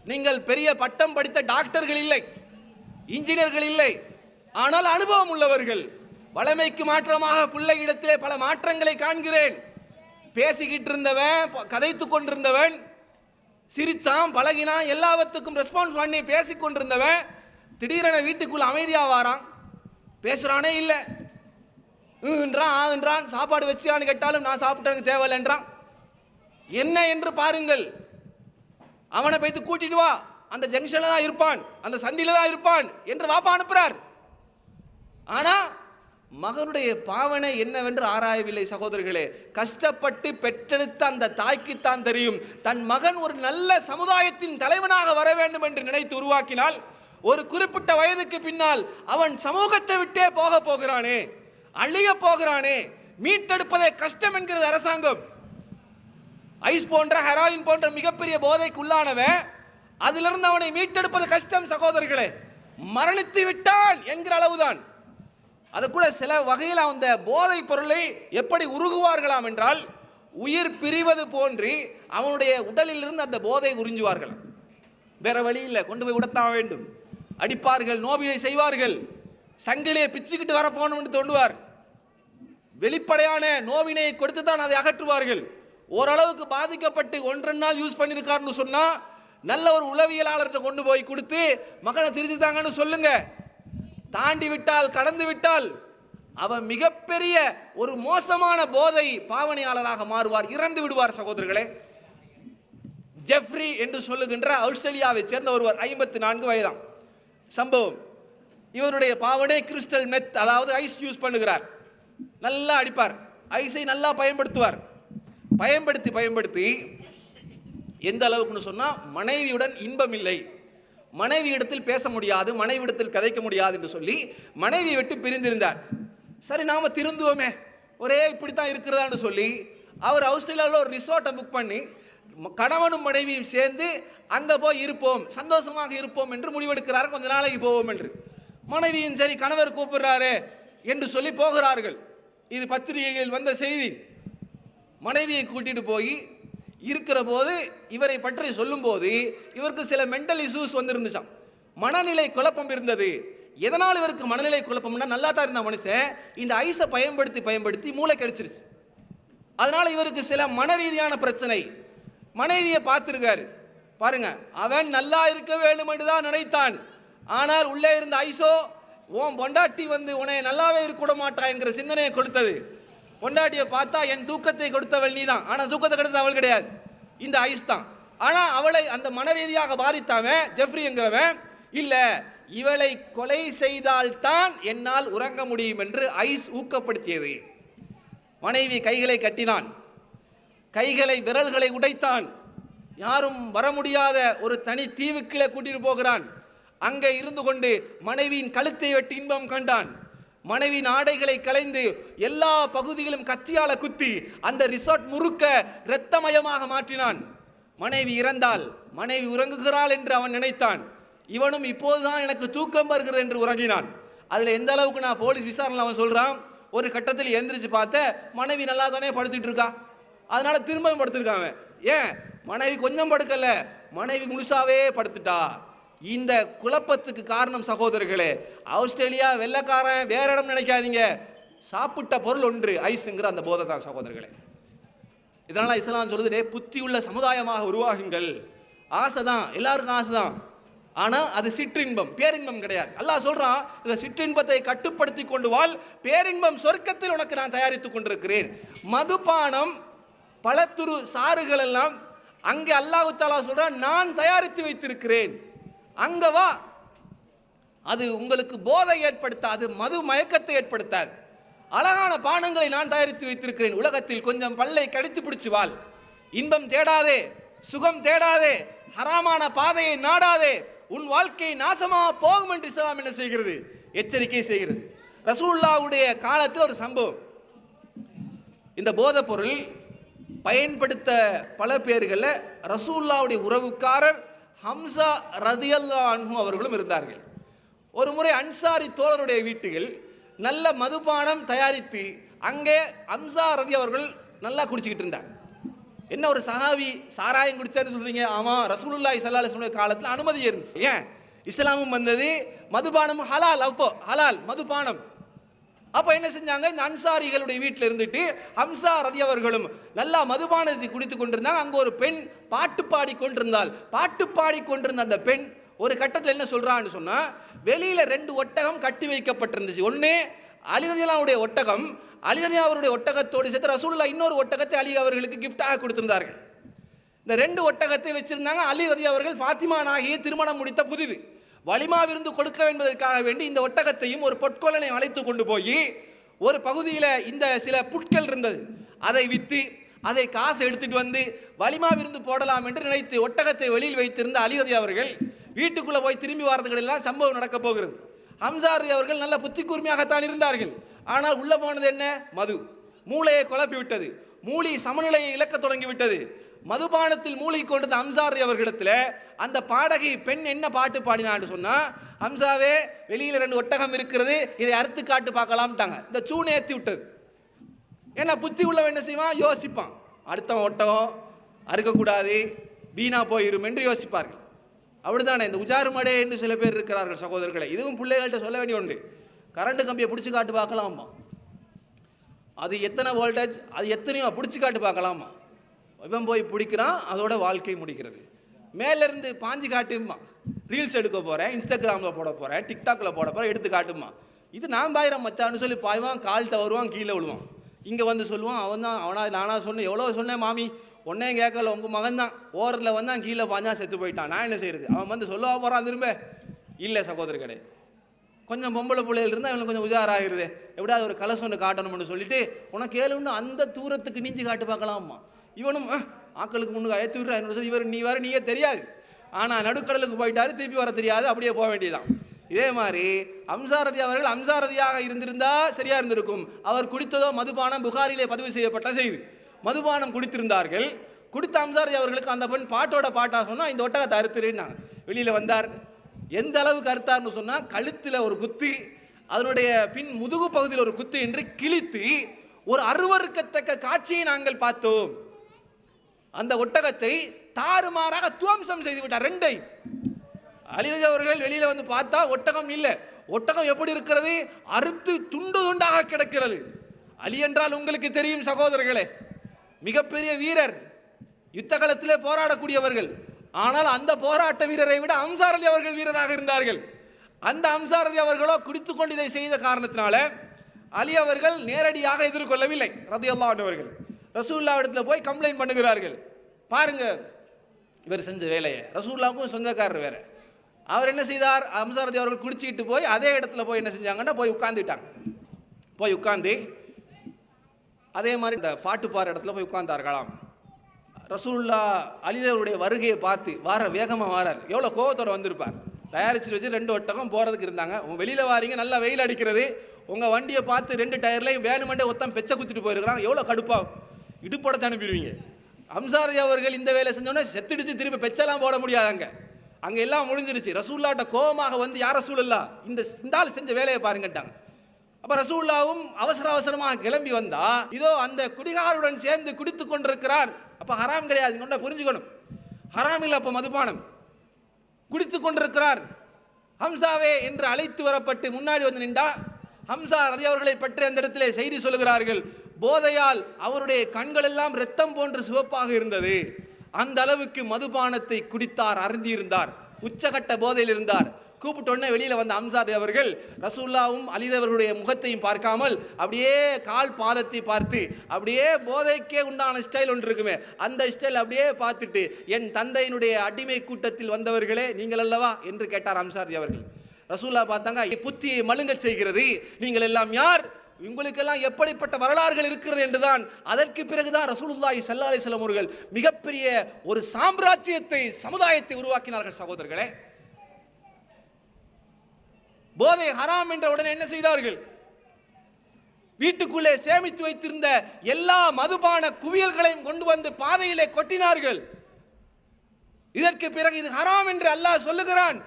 நீங்கள் பெரிய பட்டம் படித்த டாக்டர்கள் இல்லை, இன்ஜினியர்கள் இல்லை, ஆனால் அனுபவம் உள்ளவர்கள். வளமைக்கு மாற்றமாக பிள்ளை இடத்திலே பல மாற்றங்களை காண்கிறேன். பேசிக்கிட்டு இருந்தவன், கதைத்து கொண்டிருந்தவன், சிரிச்சான், பழகினான், எல்லாவற்றுக்கும் ரெஸ்பான்ஸ் பண்ணி பேசிக் கொண்டிருந்தவன் திடீரென வீட்டுக்குள்ள அமைதியாக வாரான், பேசுறானே இல்லை, ஆன்றான். சாப்பாடு வச்சியான்னு கேட்டாலும் நான் சாப்பிட்டதுக்கு தேவையில்லைன்றான். என்ன என்று பாருங்கள். அவனை போய்த்து கூட்டிட்டு வா, அந்த ஜங்ஷன்ல தான் இருப்பான், அந்த சந்தியில தான் இருப்பான் என்று வாப்பா அனுப்புறார். ஆனா மகனுடைய பாவனை என்னவென்று ஆராயவில்லை. சகோதரர்களே, கஷ்டப்பட்டு பெற்றெடுத்த அந்த தாய்க்குத்தான் தெரியும், தன் மகன் ஒரு நல்ல சமுதாயத்தின் தலைவனாக வர வேண்டும் என்று நினைத்து உருவாக்கினால் ஒரு குறிப்பிட்ட வயதுக்கு பின்னால் அவன் சமூகத்தை விட்டே போகிறானே, அழிய போகிறானே, மீட்டெடுப்பதே கஷ்டம் என்கிறது அரசாங்கம். ஐஸ் போன்ற ஹெராயின் போன்ற மிகப்பெரிய போதைக்கு உள்ளானவன், அதிலிருந்து அவனை மீட்டெடுப்பது கஷ்டம் சகோதரர்களே. மரணித்து விட்டான் என்கிற அளவுதான். அது கூட சில வகையில் அந்த போதை பொருளை எப்படி உருகுவார்களாம் என்றால், உயிர் பிரிவது போன்று அவனுடைய உடலில் இருந்து அந்த போதை உறிஞ்சுவார்கள். வேற வழி இல்லை, கொண்டு போய் உடத்தான் வேண்டும். அடிப்பார்கள், நோவினை செய்வார்கள், சங்கிலியை பிச்சுக்கிட்டு வர போகணும் என்று தோண்டுவார். வெளிப்படையான நோவினையை கொடுத்து தான் அதை அகற்றுவார்கள். ஓரளவுக்கு பாதிக்கப்பட்டு 1-2 நாள் யூஸ் பண்ணியிருக்காருன்னு சொன்னா நல்ல ஒரு உளவியலாளர்கிட்ட கொண்டு போய் கொடுத்து மகனை திருத்தித்தாங்கன்னு சொல்லுங்க. தாண்டி விட்டால், கடந்து விட்டால் அவன் மிகப்பெரிய ஒரு மோசமான போதை பாவனையாளராக மாறுவார், இறந்து விடுவார். சகோதரர்களே, ஜெஃப்ரி என்று சொல்லுகின்ற ஆஸ்திரேலியாவை சேர்ந்த ஒருவர், 54 வயதாம் சம்பவம். இவருடைய பாவனை கிறிஸ்டல் மெத், அதாவது ஐஸ் யூஸ் பண்ணுகிறார். நல்லா அடிப்பார், ஐஸை நல்லா பயன்படுத்துவார். பயன்படுத்தி எந்த அளவுக்குன்னு சொன்னால், மனைவியுடன் இன்பம் இல்லை, மனைவியிடத்தில் பேச முடியாது, மனைவியிடத்தில் கதைக்க முடியாது என்று சொல்லி மனைவியை விட்டு பிரிந்திருந்தார். சரி, நாம திருந்துவோமே, ஒரே இப்படித்தான் இருக்கிறதான்னு சொல்லி அவர் ஆஸ்திரேலியாவில் ஒரு ரிசார்ட்டை புக் பண்ணி கணவனும் மனைவியும் சேர்ந்து அங்கே போய் இருப்போம், சந்தோஷமாக இருப்போம் என்று முடிவெடுக்கிறார். கொஞ்ச நாளைக்கு போவோம் என்று. மனைவியும் சரி, கணவர் கூப்பிடுறாரு என்று சொல்லி போகிறார்கள். இது பத்திரிகைகளில் வந்த செய்தி. மனைவியை கூட்டிட்டு போய் இருக்கிற போது இவரை பற்றி சொல்லும்போது இவருக்கு சில மென்டல் இஷ்யூஸ் வந்திருந்துச்சாம், மனநிலை குழப்பம் இருந்தது. எதனால் இவருக்கு மனநிலை குழப்பம்னா, நல்லா தான் இருந்த மனுஷன் இந்த ஐஸை பயன்படுத்தி மூளை கடிச்சிருச்சு. அதனால இவருக்கு சில மன ரீதியான பிரச்சனை. மனைவியை பார்த்துருக்காரு பாருங்க, அவன் நல்லா இருக்க வேண்டும் என்று தான் நினைத்தான். ஆனால் உள்ளே இருந்த ஐஸோ, உன் பொண்டாட்டி உன்னை நல்லாவே இருக்க விட மாட்டா என்கிற சிந்தனையை கொடுத்தது. பொண்டாட்டியை பார்த்தா, என் தூக்கத்தை கொடுத்தவள் நீ தான், ஆனால் தூக்கத்தை கொடுத்த அவள் கிடையாது, இந்த ஐஸ் தான். ஆனால் அவளை அந்த மன ரீதியாக பாதித்தாவன் ஜெஃப்ரி என்கிறவன், இல்லை இவளை கொலை செய்தால்தான் என்னால் உறங்க முடியும் என்று ஐஸ் ஊக்கப்படுத்தியது. மனைவி கைகளை கட்டினான், கைகளை விரல்களை உடைத்தான். யாரும் வர முடியாத ஒரு தனி தீவுக்குள்ளே கூட்டிட்டு போகிறான். அங்கே இருந்து கொண்டு மனைவியின் கழுத்தை வெட்டி இன்பம் கண்டான். மனைவியின் ஆடைகளை களைந்து எல்லா பகுதிகளும் கத்தியால குத்தி அந்த ரிசார்ட் முழுக்க இரத்தமயமாக மாற்றினான். மனைவி இறந்தால், மனைவி உறங்குகிறாள் என்று அவன் நினைத்தான். இவனும் இப்போதுதான் எனக்கு தூக்கம் வருகிறது என்று உறங்கினான். அதில் எந்த அளவுக்கு நான் போலீஸ் விசாரணை அவன் சொல்றான், ஒரு கட்டத்தில் எந்திரிச்சு பார்த்த மனைவி நல்லா தானே படுத்துட்டு இருக்கா, அதனால திரும்பவும் படுத்திருக்காங்க. ஏன் மனைவி கொஞ்சம் படுக்கல, மனைவி முழுசாவே படுத்துட்டா. இந்த குழப்பத்துக்கு காரணம் சகோதரர்களே, ஆஸ்திரேலியா வெள்ளக்காரன் வேற இடம் நினைக்காதீங்க, சாப்பிட்ட பொருள் ஒன்று ஐஸுங்கிற அந்த போதை தான் சகோதரர்களே. இதனால இஸ்லாம் சொல்லுது, புத்தி உள்ள சமுதாயமாக உருவாகுங்கள். ஆசைதான், எல்லாருக்கும் ஆசைதான், ஆனால் அது சிற்றின்பம், பேரின்பம் கிடையாது. அல்லாஹ் சொல்றான், இந்த சிற்றின்பத்தை கட்டுப்படுத்தி கொண்டு வாழ், பேரின்பம் சொர்க்கத்தில் உனக்கு நான் தயாரித்துக் கொண்டிருக்கிறேன். மதுபானம், பழத்துரு சாறுகள் எல்லாம் அங்கே அல்லாஹ் தஆலா சொல்றான், நான் தயாரித்து வைத்திருக்கிறேன், அங்க வா. அது உங்களுக்கு போதை ஏற்படுத்தாது, மது மயக்கத்தை ஏற்படுத்தாது. அழகான பானங்களை நான் தயாரித்து வைத்திருக்கிறேன். உலகத்தில் கொஞ்சம் பல்லை கடித்து பிடிச்சு வாழ், இன்பம் தேடாதே, சுகம் தேடாதே, ஹராமான பாதையை நாடாதே, உன் வாழ்க்கை நாசமாக போகும் என்று இஸ்லாம் என்ன செய்கிறது, எச்சரிக்கை செய்கிறது. ரசூலுல்லாஹ்வுடைய காலத்தில் ஒரு சம்பவம், இந்த போதைப் பொருள் பயன்படுத்த பல பேர்களில் ரசூலுல்லாஹ்வுடைய உறவுக்காரர் ஹம்சா ரதியல்லாஹு அன்ஹு அவர்களும் இருந்தார்கள். ஒரு முறை அன்சாரி தோழருடைய வீட்டுகள் நல்ல மதுபானம் தயாரித்து அங்கே ஹம்சா ரதி அவர்கள் நல்லா குடிச்சிக்கிட்டு இருந்தார். என்ன ஒரு சஹாபி சாராயம் குடிச்சாருன்னு சொல்றீங்க? ஆமாம், ரசூலுல்லாஹி ஸல்லல்லாஹு அலைஹி வஸல்லம் காலத்தில் அனுமதி இருந்துச்சு. ஏன் இஸ்லாமும் வந்தது, மதுபானம் ஹலால், அப்போ ஹலால் மதுபானம். அப்போ என்ன செஞ்சாங்க, இந்த அன்சாரிகளுடைய வீட்டில் இருந்துட்டு ஹம்சா ரதி அவர்களும் நல்லா மதுபானத்தை குடித்து கொண்டிருந்தாங்க. அங்கே ஒரு பெண் பாட்டு பாடி கொண்டிருந்தாள். பாட்டு பாடி கொண்டிருந்த அந்த பெண் ஒரு கட்டத்தில் என்ன சொல்றான்னு சொன்னா, வெளியில 2 ஒட்டகம் கட்டி வைக்கப்பட்டிருந்துச்சு. ஒன்று அலி ரலியல்லாஹுடைய ஒட்டகம், அலி ரலியல்லாஹு அவருடைய ஒட்டகத்தோடு சேர்த்து ரசூலுல்லாஹ் இன்னொரு ஒட்டகத்தை அலி அவர்களுக்கு கிஃப்டாக கொடுத்திருந்தார்கள். இந்த 2 ஒட்டகத்தை வச்சிருந்தாங்க. அலி ரலியல்லாஹு அவர்கள் ஃபாத்திமா நாயகியை திருமணம் முடித்த புதிது வலிமா விருந்து கொடுக்க என்பதற்காக வேண்டி இந்த ஒட்டகத்தையும் ஒரு பொற்கொள்ளனை அழைத்து கொண்டு போய் ஒரு பகுதியில் இந்த சில புட்கள் இருந்தது, அதை விற்று அதை காசு எடுத்துட்டு வந்து வலிமா விருந்து போடலாம் என்று நினைத்து ஒட்டகத்தை வெளியில் வைத்திருந்த அலி ரலியல்லாஹு அவர்கள் வீட்டுக்குள்ளே போய் திரும்பி வாரதுகள் எல்லாம் சம்பவம் நடக்க போகிறது. ஹம்சா ரலி அவர்கள் நல்ல புத்தி கூர்மையாகத்தான் இருந்தார்கள். ஆனால் உள்ளே போனது என்ன, மது. மூளையை குழப்பி விட்டது, மூளை சமநிலையை இழக்க தொடங்கி விட்டது. மதுபானத்தில் மூழ்கி கொண்டிருந்த ஹம்சா ரலி அவர்களிடத்தில் அந்த பாடகி பெண் என்ன பாட்டு பாடினான்னு சொன்னால், ஹம்சாவே வெளியில் 2 ஒட்டகம் இருக்கிறது, இதை அறுத்து காட்டு பார்க்கலாம்ட்டாங்க. இந்த சூனை ஏற்றி விட்டது. ஏன்னா புத்தி உள்ளவன் என்ன செய்வான், யோசிப்பான், அடுத்த ஒட்டகம் அறுக்கக்கூடாது, வீணா போயிரும் என்று யோசிப்பார்கள். அப்படித்தானே இந்த உஜாரு மடே என்று சில பேர் இருக்கிறார்கள் சகோதரர்களை. இதுவும் பிள்ளைகள்கிட்ட சொல்ல வேண்டிய ஒன்று. கரண்ட் கம்பியை பிடிச்சி காட்டு பார்க்கலாமா, அது எத்தனை வோல்டேஜ், அது எத்தனையோ பிடிச்சி காட்டு பார்க்கலாமா. இவன் போய் பிடிக்கிறான், அதோட வாழ்க்கை முடிக்கிறது. மேலேருந்து பாஞ்சு காட்டுமா, ரீல்ஸ் எடுக்க போகிறேன், இன்ஸ்டாகிராமில் போட போகிறேன், டிக்டாக்ல போட போகிறேன், எடுத்து காட்டுமா. இது நான் பாயிரம் மச்சான்னு சொல்லி பாய்வான், கால் தவறுவான், கீழே விழுவான். இங்கே வந்து சொல்லுவான், அவன் தான் அவனா நானா சொன்னேன், எவ்வளோ சொன்னேன் மாமி, ஒன்னையும் கேட்கல, உங்கள் மகன் தான் ஓரத்தில் வந்தான், கீழே பாஞ்சான், செத்து போயிட்டான், நான் என்ன செய்யுது? அவன் வந்து சொல்லவா போகிறான் திரும்ப? இல்லை சகோதரர்களே, கொஞ்சம் பொம்பளை பிள்ளைகள் இருந்தால் இவனுக்கு கொஞ்சம் உஜாராகிருது, எப்படியாவது ஒரு கலசம் ஒன்று காட்டணும்னு சொல்லிட்டு உனக்கு ஏழுன்னு அந்த தூரத்துக்கு நீஞ்சி காட்டு பார்க்கலாமா. இவனும் ஆக்களுக்கு முன்னுக்கு அழைத்து விடுறா, இவர் நீ வேறு நீயே தெரியாது, ஆனால் நடுக்கடலுக்கு போயிட்டாரு, திருப்பி வர தெரியாது, அப்படியே போக வேண்டியதான். இதே மாதிரி அம்சாரதி அவர்கள் அம்சாரதியாக இருந்திருந்தா சரியா இருந்திருக்கும். அவர் குடித்ததோ மதுபானம், புகாரிலே பதிவு செய்யப்பட்ட செய்தி. மதுபானம் குடித்திருந்தார்கள். குடித்த அம்சாரதி அவர்களுக்கு அந்த பெண் பாட்டோட பாட்டா சொன்னா, இந்த ஒட்டகத்தை அறுத்துறேன்னா வெளியில வந்தார். எந்த அளவுக்கு அறுத்தார்னு சொன்னா, கழுத்தில் ஒரு குத்து, அதனுடைய பின் முதுகு பகுதியில் ஒரு குத்து என்று கிழித்து ஒரு அருவருக்கத்தக்க காட்சியை நாங்கள் பார்த்தோம். அந்த ஒட்டகத்தை தாறுமாறாக துவம்சம் செய்து விட்டார். ரெண்டை அலி ரலியல்லாஹு அவர்கள் வெளியில வந்து பார்த்தா ஒட்டகம் இல்லை. ஒட்டகம் எப்படி இருக்கிறது? அறுத்து துண்டு துண்டாக கிடக்கிறது. அலி என்றால் உங்களுக்கு தெரியும் சகோதரர்களே, மிகப்பெரிய வீரர், யுத்த களத்திலே போராடக்கூடியவர்கள். ஆனால் அந்த போராட்ட வீரரை விட அம்சார் அலி அவர்கள் வீரராக இருந்தார்கள். அந்த அம்சார் அலி அவர்களோ குடித்துக் கொண்டு இதை செய்த காரணத்தினால அலி அவர்கள் நேரடியாக எதிர்கொள்ளவில்லை. ரலியல்லாஹு அன்ஹு அவர்கள் ரசூலுல்லாஹ் இடத்துல போய் கம்ப்ளைண்ட் பண்ணுகிறார்கள். பாருங்க இவர் செஞ்ச வேலையை. ரசூலுல்லாஹ்வுக்கும் சொந்தக்காரர் வேற. அவர் என்ன செய்தார்? அம்சார் அலி அவர்கள் குடிச்சிட்டு போய் அதே இடத்துல போய் என்ன செஞ்சாங்கன்னா, போய் உட்கார்ந்துட்டாங்க. போய் உட்கார்ந்து அதே மாதிரி இந்த பாட்டு பாடுற இடத்துல போய் உட்கார்ந்தார்களாம். ரசூலுல்லாஹ் அலி அவருடைய வருகையை பார்த்து வார வேகமாக வாரார். எவ்வளோ கோபத்தோடு வந்திருப்பார். தயாரிச்சுட்டு வச்சு 2 ஒட்டகம் போகிறதுக்கு இருந்தாங்க. வெளியில் வாரீங்க, நல்லா வெயில் அடிக்கிறது, உங்கள் வண்டியை பார்த்து 2 டயர்லையும் வேணுமெண்டே ஒருத்தன் பெச்சை குத்திட்டு போயிருக்கிறான், எவ்வளோ கடுப்பாகும், இடுப்படத்தை அனுப்பிடுவீங்க. அம்சாரி அவர்கள் இந்த வேலை செஞ்சோன்னே செத்துடுச்சு, திருப்பி பெச்செல்லாம் போட முடியாதாங்க. அங்கே எல்லாம் முடிஞ்சிருச்சு. ரசூலுல்லாஹ்ட்ட கோபமாக வந்து, யார் ரசூலுல்லாஹ் இந்த ஆள் செஞ்ச வேலையை பாருங்கட்டாங்க. அப்போ ரசூலுல்லாஹ்வும் அவசர அவசரமாக கிளம்பி வந்தா, இதோ அந்த குடிகாருடன் சேர்ந்து குடித்து கொண்டிருக்கிறார். அப்போ ஹராம் கிடையாது, கொண்ட புரிஞ்சுக்கணும், ஹராம் இல்லை. அப்போ மதுபானம் குடித்து கொண்டிருக்கிறார். ஹம்சாவே என்று அழைத்து வரப்பட்டு முன்னாடி வந்து நின்றா. ஹம்சா ரதி அவர்களை பற்றி அந்த இடத்திலே செய்தி சொல்கிறார்கள். போதையால் அவருடைய கண்கள் எல்லாம் இரத்தம் போன்று சிவப்பாக இருந்தது. அந்த அளவுக்கு மதுபானத்தை குடித்தார், அருந்தியிருந்தார், உச்சகட்ட போதையில் இருந்தார். கூப்பிட்டோன்னே வெளியில் வந்த அம்சாரி அவர்கள் ரசூலுல்லாஹ்வும் அலி அவர்களுடைய முகத்தையும் பார்க்காமல் அப்படியே கால் பாதத்தை பார்த்து, அப்படியே போதைக்கே உண்டான ஸ்டைல் ஒன்று இருக்குமே, அந்த ஸ்டைல் அப்படியே பார்த்துட்டு, என் தந்தையினுடைய அடிமை கூட்டத்தில் வந்தவர்களே நீங்கள் அல்லவா என்று கேட்டார் அம்சாரி அவர்கள். ரசூலுல்லாஹ் பார்த்தாங்க, புத்தியை மழுங்க செய்கிறது, நீங்கள் எல்லாம் யார், உங்களுக்கெல்லாம் எப்படிப்பட்ட வரலாறுகள் இருக்கிறது என்றுதான். அதற்கு பிறகுதான் ரசூலுல்லாஹி ஸல்லல்லாஹு அலைஹி வஸல்லம் அவர்கள் மிகப்பெரிய ஒரு சாம்ராஜ்யத்தை, சமுதாயத்தை உருவாக்கினார்கள். சகோதரர்களே, போதை ஹராம் என்ற உடனே என்ன செய்தார்கள்? வீட்டுக்குள்ளே சேமித்து வைத்திருந்த எல்லா மதுபான குவியல்களையும் கொண்டு வந்து பாதையிலே கொட்டினார்கள். இதற்கு பிறகு இது ஹராம் என்று அல்லாஹ் சொல்லுகிறான்.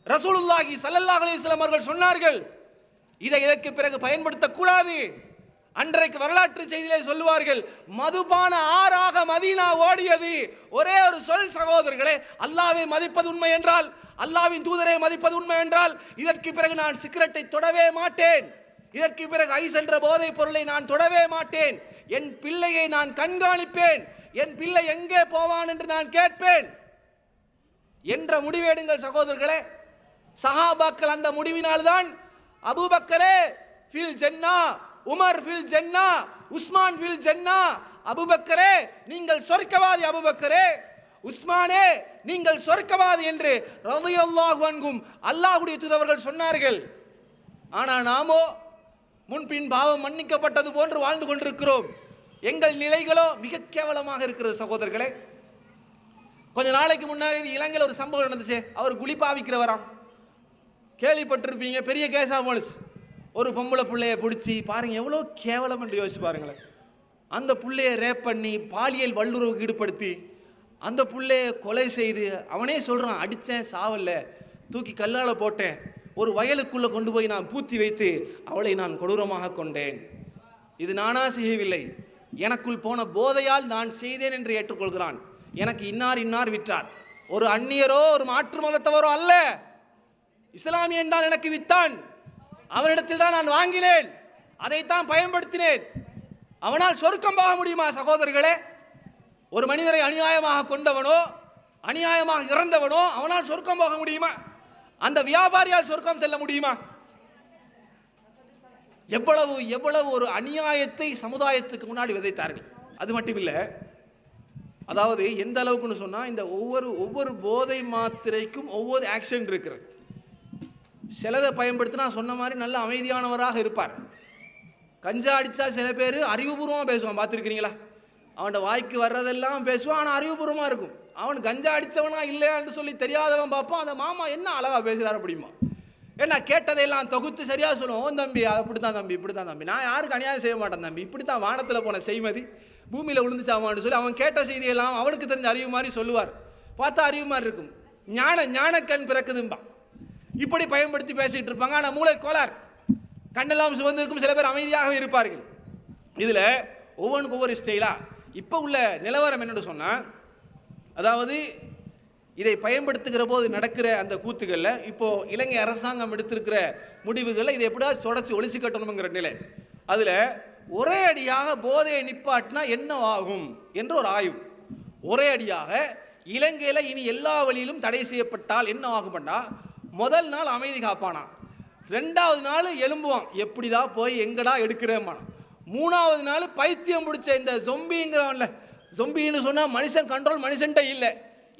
ரசூலுல்லாஹி ஸல்லல்லாஹு அலைஹி வஸல்லம் அவர்கள் சொன்னார்கள், இதை இதற்கு பிறகு பயன்படுத்தக்கூடாது. அன்றைக்கு வரலாற்று செய்தியிலே சொல்லுவார்கள், மதுபான ஆறாக மதீனா ஓடியது. ஒரே ஒரு சொல் சகோதரர்களே, அல்லாஹ்வை மதிப்பது உண்மை என்றால், அல்லாஹ்வின் தூதரை மதிப்பது உண்மை என்றால், இதற்கு பிறகு நான் சிகரெட்டை தொடவே மாட்டேன், இதற்கு பிறகு ஐஸ் என்ற போதைப் பொருளை நான் தொடவே மாட்டேன், என் பிள்ளையை நான் கண்காணிப்பேன், என் பிள்ளை எங்கே போவான் என்று நான் கேட்பேன் என்ற முடிவெடுங்கள் சகோதரர்களே. சஹாபாக்கள் அந்த முடிவினால்தான் அபூபக்கரே ஃபில் ஜன்னா, உமர் ஃபில் ஜன்னா, உஸ்மான் ஃபில் ஜன்னா. அபூபக்கரே நீங்கள் சொர்க்கவாதி, அபூபக்கரே உஸ்மானே நீங்கள் சொர்க்கவாதி என்று ரலியல்லாஹு அன்ஹும் அல்லாஹ்வுடைய தூதர்கள் சொன்னார்கள். ஆனால் நாமோ முன்பின் பாவம் மன்னிக்கப்பட்டது போன்று வாழ்ந்து கொண்டிருக்கிறோம். எங்கள் நிலைகளோ மிக கேவலமாக இருக்கிறது சகோதரர்களே. கொஞ்ச நாளைக்கு முன்னாடி இலங்கையில் ஒரு சம்பவம் நடந்துச்சு. அவர் குளிப்பாவிக்கிறவராம், கேள்விப்பட்டிருப்பீங்க, பெரிய கேஸா போலீஸ். ஒரு பொம்பளை பிள்ளைய பிடிச்சி பாருங்க, எவ்வளோ கேவலம் என்று யோசிச்சு பாருங்களேன். அந்த பிள்ளைய ரேப் பண்ணி பாலியல் வல்லுறவுக்கு ஈடுபடுத்தி அந்த பிள்ளைய கொலை செய்து, அவனே சொல்கிறான், அடித்தேன், சாவல்ல, தூக்கி கல்லால் போட்டேன், ஒரு வயலுக்குள்ளே கொண்டு போய் நான் பூத்தி வைத்து அவளை நான் கொடூரமாக கொண்டேன், இது நானா செய்யவில்லை, எனக்குள் போன போதையால் நான் செய்தேன் என்று ஏற்றுக்கொள்கிறான். எனக்கு இன்னார் இன்னார் விற்றார், ஒரு அந்நியரோ ஒரு மாற்று மதத்தவரோ அல்ல, இஸ்லாமியன் தான் எனக்கு வித்தான், அவனிடத்தில் தான் நான் வாங்கினேன், அதைத்தான் பயன்படுத்தினேன். அவனால் சொர்க்கம் போக முடியுமா சகோதரர்களே? ஒரு மனிதரை அநியாயமாக கொண்டவனோ அநியாயமாக இறந்தவனோ அவனால் சொர்க்கம் போக முடியுமா? அந்த வியாபாரியால் சொர்க்கம் செல்ல முடியுமா? எவ்வளவு எவ்வளவு ஒரு அநியாயத்தை சமுதாயத்துக்கு முன்னாடி விதைத்தார்கள். அது மட்டும் இல்லை, அதாவது எந்த அளவுக்குன்னு சொன்னால், இந்த ஒவ்வொரு போதை மாத்திரைக்கும் ஒவ்வொரு ஆக்ஷன் இருக்கிறது. சிலதை பயன்படுத்தினா சொன்ன மாதிரி நல்ல அமைதியானவராக இருப்பார். கஞ்சா அடித்தா சில பேர் அறிவுபூர்வமாக பேசுவான், பார்த்துருக்கிறீங்களா? அவனோட வாய்க்கு வர்றதெல்லாம் பேசுவான், ஆனால் அறிவுபூர்வமாக இருக்கும். அவன் கஞ்சா அடித்தவனா இல்லையான்னு சொல்லி தெரியாதவன் பார்ப்பான், அந்த மாமா என்ன அழகாக பேசுகிறார் அப்படிமா. ஏன்னா கேட்டதையெல்லாம் தொகுத்து சரியாக சொல்லுவோம். ஓ தம்பி அப்படி தான் தம்பி, இப்படி தான் தம்பி, நான் யாருக்கு அநியாயம் செய்ய மாட்டேன் தம்பி, இப்படி தான் வானத்தில் போன செய்மதி பூமியில் விழுந்துச்சாமான்னு சொல்லி அவன் கேட்ட செய்தியெல்லாம் அவனுக்கு தெரிஞ்ச அறிவு மாதிரி சொல்லுவார். பார்த்தா அறிவு மாதிரி இருக்கும். ஞானக்கண் பிறக்குதும்பா. இப்படி பயன்படுத்தி பேசிகிட்டு இருப்பாங்க. ஆனால் மூளை கோளாறு, கண்ணெல்லாம் சுவந்திருக்கும். சில பேர் அமைதியாகவே இருப்பார்கள். இதில் ஒவ்வொன்றுக்கு ஒவ்வொரு ஸ்டைலா. இப்போ உள்ள நிலவரம் என்னென்னு சொன்னால், அதாவது இதை பயன்படுத்துகிற போது நடக்கிற அந்த கூத்துக்களில் இப்போது இலங்கை அரசாங்கம் எடுத்திருக்கிற முடிவுகளில் இதை எப்படியாவது தொடச்சி ஒழிச்சு கட்டணுங்கிற நிலை. அதில் ஒரே அடியாக போதையை நிப்பாட்டினா என்ன ஆகும் என்ற ஒரு ஆய்வு. ஒரே அடியாக இலங்கையில் இனி எல்லா வழியிலும் தடை செய்யப்பட்டால் என்ன ஆகும்னா, முதல் நாள் அமைதி காப்பானா, 2வது நாள் எலும்புவான், எப்படிதான் போய் எங்கடா எடுக்கிறேம்மான். 3வது நாள் பைத்தியம் பிடிச்ச இந்த ஜொம்பிங்கிறவன்ல, ஜொம்பின்னு சொன்னால் மனுஷன் கண்ட்ரோல் மனுஷன்ட்ட இல்லை,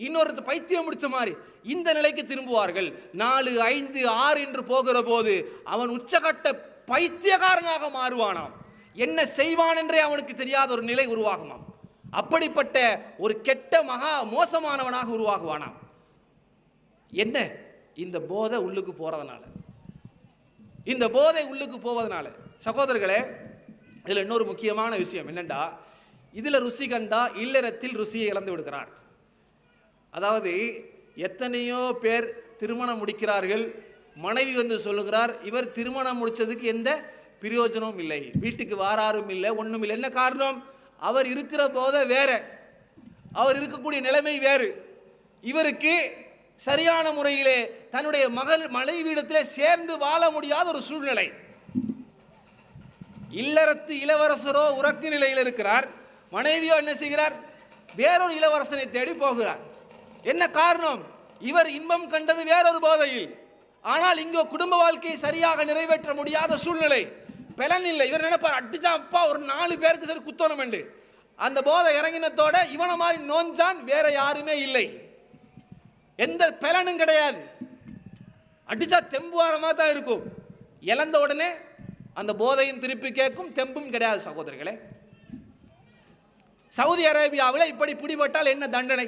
இன்னொரு பைத்தியம் பிடிச்ச மாதிரி இந்த நிலைக்கு திரும்புவார்கள். 4, 5, 6 என்று போகிற போது அவன் உச்சகட்ட பைத்தியக்காரனாக மாறுவானாம். என்ன செய்வான் என்றே அவனுக்கு தெரியாத ஒரு நிலை உருவாகுமாம். அப்படிப்பட்ட ஒரு கெட்ட மகா மோசமானவனாக உருவாகுவானாம். என்ன? இந்த போதை உள்ளுக்கு போறதுனால, இந்த போதை உள்ளுக்கு போவதனால. சகோதரர்களே, இதில் இன்னொரு முக்கியமான விஷயம் என்னண்டா, இதில் ருசி கண்டா இல்லறத்தில் ருசியை இழந்து விடுகிறார். அதாவது எத்தனையோ பேர் திருமணம் முடிக்கிறார்கள், மனைவி வந்து சொல்லுகிறார், இவர் திருமணம் முடித்ததுக்கு எந்த பிரயோஜனமும் இல்லை, வீட்டுக்கு வாராரும் இல்லை, ஒன்றும் இல்லை. என்ன காரணம்? அவர் இருக்கிற போதை வேற, அவர் இருக்கக்கூடிய நிலைமை வேறு. இவருக்கு சரியான முறையிலே தன்னுடைய மனைவியிடத்திலே சேர்ந்து வாழ முடியாத ஒரு சூழ்நிலை. இல்லறத்து இளவரசரோ உறக்கு நிலையில் இருக்கிறார், மனைவியோ என்ன செய்கிறார்? வேறொரு இளவரசனை தேடி போகிறார். என்ன காரணம்? இவர் இன்பம் கண்டது வேறொரு போதையில், ஆனால் இங்கோ குடும்ப வாழ்க்கையை சரியாக நிறைவேற்ற முடியாத சூழ்நிலை, பலன் இல்லை. இவர் நினைப்பார், அடிச்சா அப்பா ஒரு 4 பேருக்கு சரி குத்தணும் என்று. அந்த போதை இறங்கினத்தோட இவனை மாதிரி நோஞ்சான் வேற யாருமே இல்லை, எந்த பலனும் கிடையாது. அடிச்சா தெம்புவாரமாக தான் இருக்கும். இழந்த உடனே அந்த போதையும் திருப்பி கேட்கும், தெம்பும் கிடையாது. சகோதரர்களே, சவுதி அரேபியாவில் இப்படி பிடிபட்டால் என்ன தண்டனை?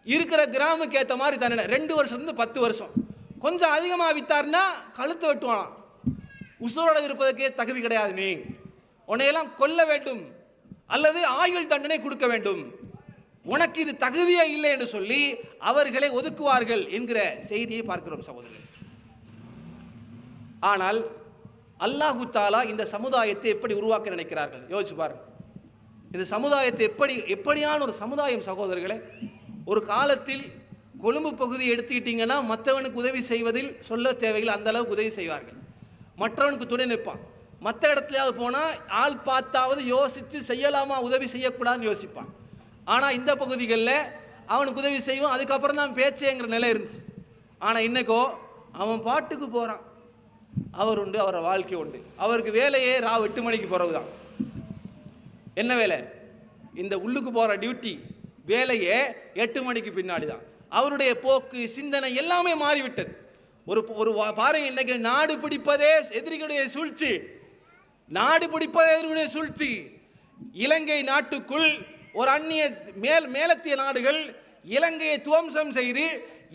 இருக்கிற கிராமுக்கு ஏற்ற மாதிரி தண்டனை, 2 வருஷம் 10 வருஷம். கொஞ்சம் அதிகமாக வித்தார்னா கழுத்து வெட்டுவானாம். உசுரோட இருப்பதற்கே தகுதி கிடையாது, நீ உன்னையெல்லாம் கொல்ல வேண்டும் அல்லது ஆயுள் தண்டனை கொடுக்க வேண்டும், உனக்கு இது தகுதியே இல்லை என்று சொல்லி அவர்களை ஒதுக்குவார்கள் என்கிற செய்தியை பார்க்கிறோம் சகோதரர்கள். ஆனால் அல்லாஹு தாலா இந்த சமுதாயத்தை எப்படி உருவாக்க நினைக்கிறார்கள் யோசிச்சு பாருங்க. இந்த சமுதாயத்தை எப்படியான ஒரு சமுதாயம் சகோதரர்களே. ஒரு காலத்தில் கொழும்பு பகுதியை எடுத்துக்கிட்டிங்கன்னா மற்றவனுக்கு உதவி செய்வதில் சொல்ல தேவையில் அந்த அளவுக்கு உதவி செய்வார்கள், மற்றவனுக்கு துணை நிற்பான். மற்ற இடத்துலையாவது போனால் ஆள் பார்த்தாவது யோசித்து செய்யலாமா உதவி செய்யக்கூடாதுன்னு யோசிப்பான். ஆனால் இந்த பகுதிகளில் அவனுக்கு உதவி செய்வான், அதுக்கப்புறம் தான் பேச்சேங்கிற நிலை இருந்துச்சு. ஆனால் இன்னைக்கோ அவன் பாட்டுக்கு போகிறான், அவர் உண்டு, அவரை வாழ்க்கை உண்டு. அவருக்கு வேலையே ராவு 8 மணிக்கு பிறகு தான். என்ன வேலை? இந்த உள்ளுக்கு போகிற டியூட்டி வேலையே 8 மணிக்கு பின்னாடி தான். அவருடைய போக்கு சிந்தனை எல்லாமே மாறிவிட்டது. ஒரு பாருங்க, இன்னைக்கு நாடு பிடிப்பதே எதிரிகளுடைய சூழ்ச்சி, நாடு பிடிப்பதே எதிரிகளுடைய சூழ்ச்சி. இலங்கை நாட்டுக்குள் ஒரு அந்நிய மேலத்திய நாடுகள் இலங்கையை துவம்சம் செய்து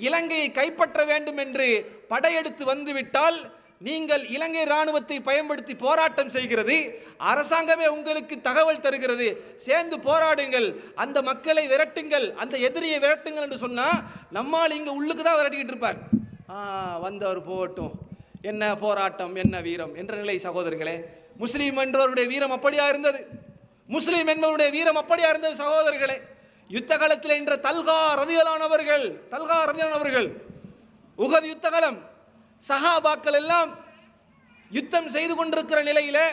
இலங்கையை கைப்பற்ற வேண்டும் என்று படையெடுத்து வந்துவிட்டால் நீங்கள் இலங்கை இராணுவத்தை பயன்படுத்தி போராட்டம் செய்கிறது, அரசாங்கமே உங்களுக்கு தகவல் தருகிறது, சேர்ந்து போராடுங்கள், அந்த மக்களை விரட்டுங்கள், அந்த எதிரியை விரட்டுங்கள் என்று சொன்னால் நம்மால் இங்கே உள்ளுக்கு தான் விரட்டிக்கிட்டு இருப்பார். வந்தவர் போகட்டும், என்ன போராட்டம், என்ன வீரம் என்ற நிலை. சகோதரர்களே, முஸ்லீம் என்பவருடைய வீரம் அப்படியா இருந்தது, முஸ்லீம் என்பவருடைய வீரம் அப்படியா இருந்தது சகோதரர்களே. யுத்த காலத்தில் என்ற தல்கா ரதியலானவர்கள் உகது யுத்த காலம், சஹாபாக்கள் எல்லாம் யுத்தம் செய்து கொண்டிருக்கிற நிலையில்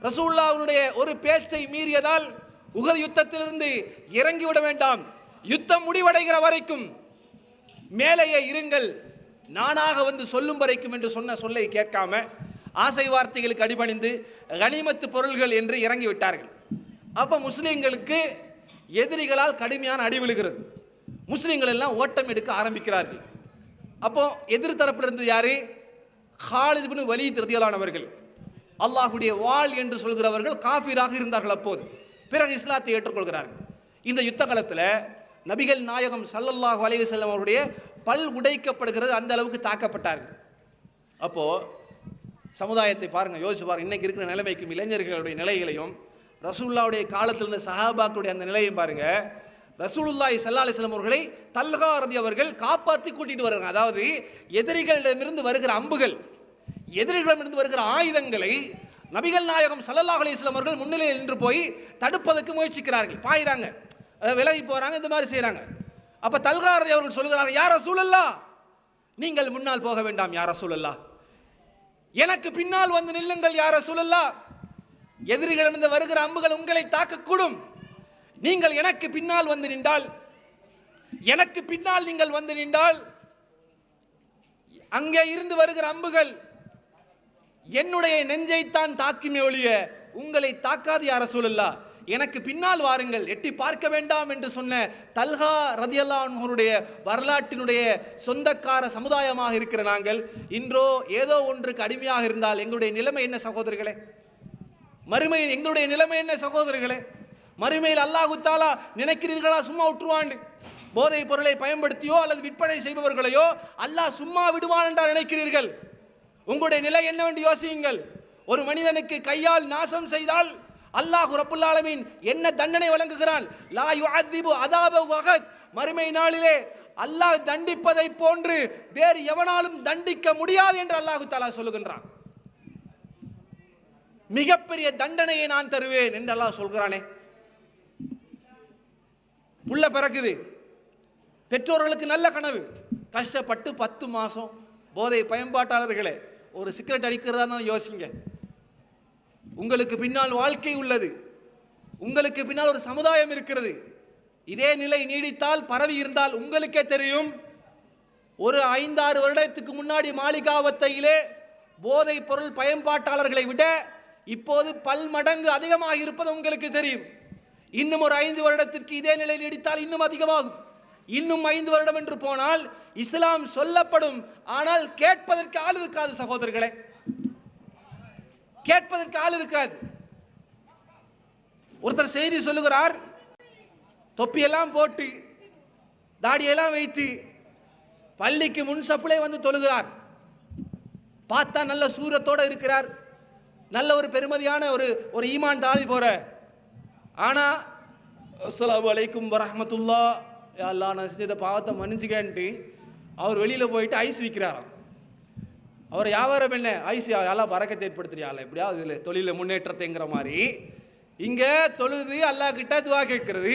ரசூலுல்லாஹ்வுடைய ஒரு பேச்சை மீறியதால் உகது யுத்தத்திலிருந்து இறங்கிவிட வேண்டாம், யுத்தம் முடிவடைகிற வரைக்கும் மேலேயே இருங்கள், நானாக வந்து சொல்லும் வரைக்கும் என்று சொன்ன சொல்லை கேட்காம ஆசை வார்த்தைகளுக்கு அடிபணிந்து கனிமத்து பொருள்கள் என்று இறங்கிவிட்டார்கள். அப்போ முஸ்லீம்களுக்கு எதிரிகளால் கடுமையான அடி விழுகிறது. முஸ்லிம்கள் எல்லாம் ஓட்டம் எடுக்க ஆரம்பிக்கிறார்கள். அப்போ எதிர் தரப்பில் இருந்து யாரு? காலித் இப்னு வலீத் ரலியல்லாஹு அவர்கள், அல்லாஹ்வுடைய வாள் என்று சொல்கிறவர்கள் காஃபிராக இருந்தார்கள். அப்போது பிறகு இஸ்லாத்தை ஏற்றுக்கொள்கிறார்கள். இந்த யுத்த காலத்தில் நபிகள் நாயகம் ஸல்லல்லாஹு அலைஹி வஸல்லம் அவருடைய பல் உடைக்கப்படுகிறது, அந்த அளவுக்கு தாக்கப்பட்டார்கள். அப்போது சமுதாயத்தை பாருங்கள், யோசிச்சு பாருங்கள். இன்றைக்கி இருக்கிற நிலைமைக்கும் இளைஞர்களுடைய நிலைகளையும் ரசூலுல்லாஹ்வுடைய காலத்தில் இருந்த சஹாபாக்களுடைய அந்த நிலையும் பாருங்கள். ரசூலுல்லாஹி ஸல்லல்லாஹு அலைஹி வஸல்லம் அவர்களை தல்ஹா ரதி அவர்கள் காப்பாற்றி கூட்டிகிட்டு வருகிறாங்க. அதாவது எதிரிகளிடமிருந்து வருகிற அம்புகள், எதிரிகளிடமிருந்து வருகிற ஆயுதங்களை நபிகள் நாயகம் ஸல்லல்லாஹு அலைஹி வஸல்லம் அவர்கள் முன்னிலையில் நின்று போய் தடுப்பதற்கு முயற்சிக்கிறார்கள். பாயிறாங்க, விலகி போகிறாங்க, இந்த மாதிரி செய்கிறாங்க. அப்போ தல்ஹா ரதி அவர்கள் சொல்கிறார்கள், யா ரசூலல்லாஹ், நீங்கள் முன்னால் போக வேண்டாம் யா ரசூலல்லாஹ், எனக்கு பின்னால் வந்து நில்லுங்கள் யா ரசூலல்லாஹ், எதிரிகளிடமிருந்து வருகிற அம்புகள் உங்களை தாக்கக்கூடும். நீங்கள் எனக்கு பின்னால் வந்து நின்றால், எனக்கு பின்னால் நீங்கள் வந்து நின்றால் அங்கே இருந்து வருகிற அம்புகள் என்னுடைய நெஞ்சைத்தான் தாக்குமே ஒழிய உங்களை தாக்காது யா ரசூலல்லாஹ், எனக்கு பின்னால் வாருங்கள், எட்டி பார்க்க வேண்டாம் என்று சொன்ன தல்ஹா ரலியல்லாஹு அன்ஹுடைய வரலாற்றினுடைய சொந்தக்கார சமுதாயமாக இருக்கிற நாங்கள் இன்றோ ஏதோ ஒன்றுக்கு அடிமையாக இருந்தால் எங்களுடைய நிலைமை என்ன சகோதரர்களே? மறுமையில் எங்களுடைய நிலைமை என்ன சகோதரர்களே? மறுமையில் அல்லாஹு தஆலா நினைக்கிறீர்களா சும்மா விட்டுருவாண்டு? போதைப் பொருளை பயன்படுத்தியோ அல்லது விற்பனை செய்பவர்களையோ அல்லாஹ் சும்மா விடுவான் என்றால் நினைக்கிறீர்கள்? உங்களுடைய நிலை என்னவென்று யோசியுங்கள். ஒரு மனிதனுக்கு கையால் நாசம் செய்தால் அல்லாஹ் ரப்புல் ஆலமீன் என்ன தண்டனை வழங்குகிறான்? லா யுஅذிபு அதாபஹு அஹத், மறுமை நாளிலே அல்லாஹ் தண்டிப்பதை போன்று வேறு எவனாலும் தண்டிக்க முடியாது என்று அல்லாஹு தஆலா சொல்லுகின்றான். மிகப்பெரிய தண்டனையை நான் தருவேன் என்று அல்லாஹ் சொல்கிறானே. புள்ள பிறக்குது, பெற்றோர்களுக்கு நல்ல கனவு, கஷ்டப்பட்டு 10 மாதம் போதை பயன்பாட்டாளர்களே ஒரு சிகரெட் அடிக்கிறதா தான் யோசிங்க. உங்களுக்கு பின்னால் வாழ்க்கை உள்ளது, உங்களுக்கு பின்னால் ஒரு சமுதாயம் இருக்கிறது. இதே நிலை நீடித்தால், பரவி இருந்தால் உங்களுக்கே தெரியும். ஒரு 5-6 வருடத்துக்கு முன்னாடி மாளிகாவத்தையிலே போதை பொருள் பயன்பாட்டாளர்களை விட இப்போது பல்மடங்கு அதிகமாக இருப்பது உங்களுக்கு தெரியும். இன்னும் ஒரு 5 வருடத்திற்கு இதே நிலை நீடித்தால் இன்னும் அதிகமாகும். இன்னும் 5 வருடம் என்று போனால் இஸ்லாம் சொல்லப்படும், ஆனால் கேட்பதற்கு ஆள் இருக்காது சகோதரர்களே, கேட்பதற்கு ஆள் இருக்காது. ஒருத்தர் செய்தி சொல்லுகிறார், தொப்பியெல்லாம் போட்டு தாடியெல்லாம் வைத்து பள்ளிக்கு முன் சப்புளே வந்து தொழுகிறார். பார்த்தா நல்ல சூரத்தோடு இருக்கிறார், நல்ல ஒரு பெருமதியான ஒரு ஈமான் தாழி போற. ஆனால் அஸ்ஸலாமு அலைக்கும் வரஹ்மத்துல்லாஹ், யா அல்லாஹ் நான் செஞ்ச பாவத்தை மன்னிச்சுக்கன்ட்டு அவர் வெளியில் போயிட்டு ஐஸ் விற்கிறாராம். அவர் வியாபாரம் என்ன? ஐஸ் எல்லாம் பறக்கத்தை ஏற்படுத்துறியால, எப்படியாவது இதில் தொழிலில் முன்னேற்றத்தைங்கிற மாதிரி இங்கே தொழுது அல்லாஹ் கிட்ட துவா கேட்கிறது,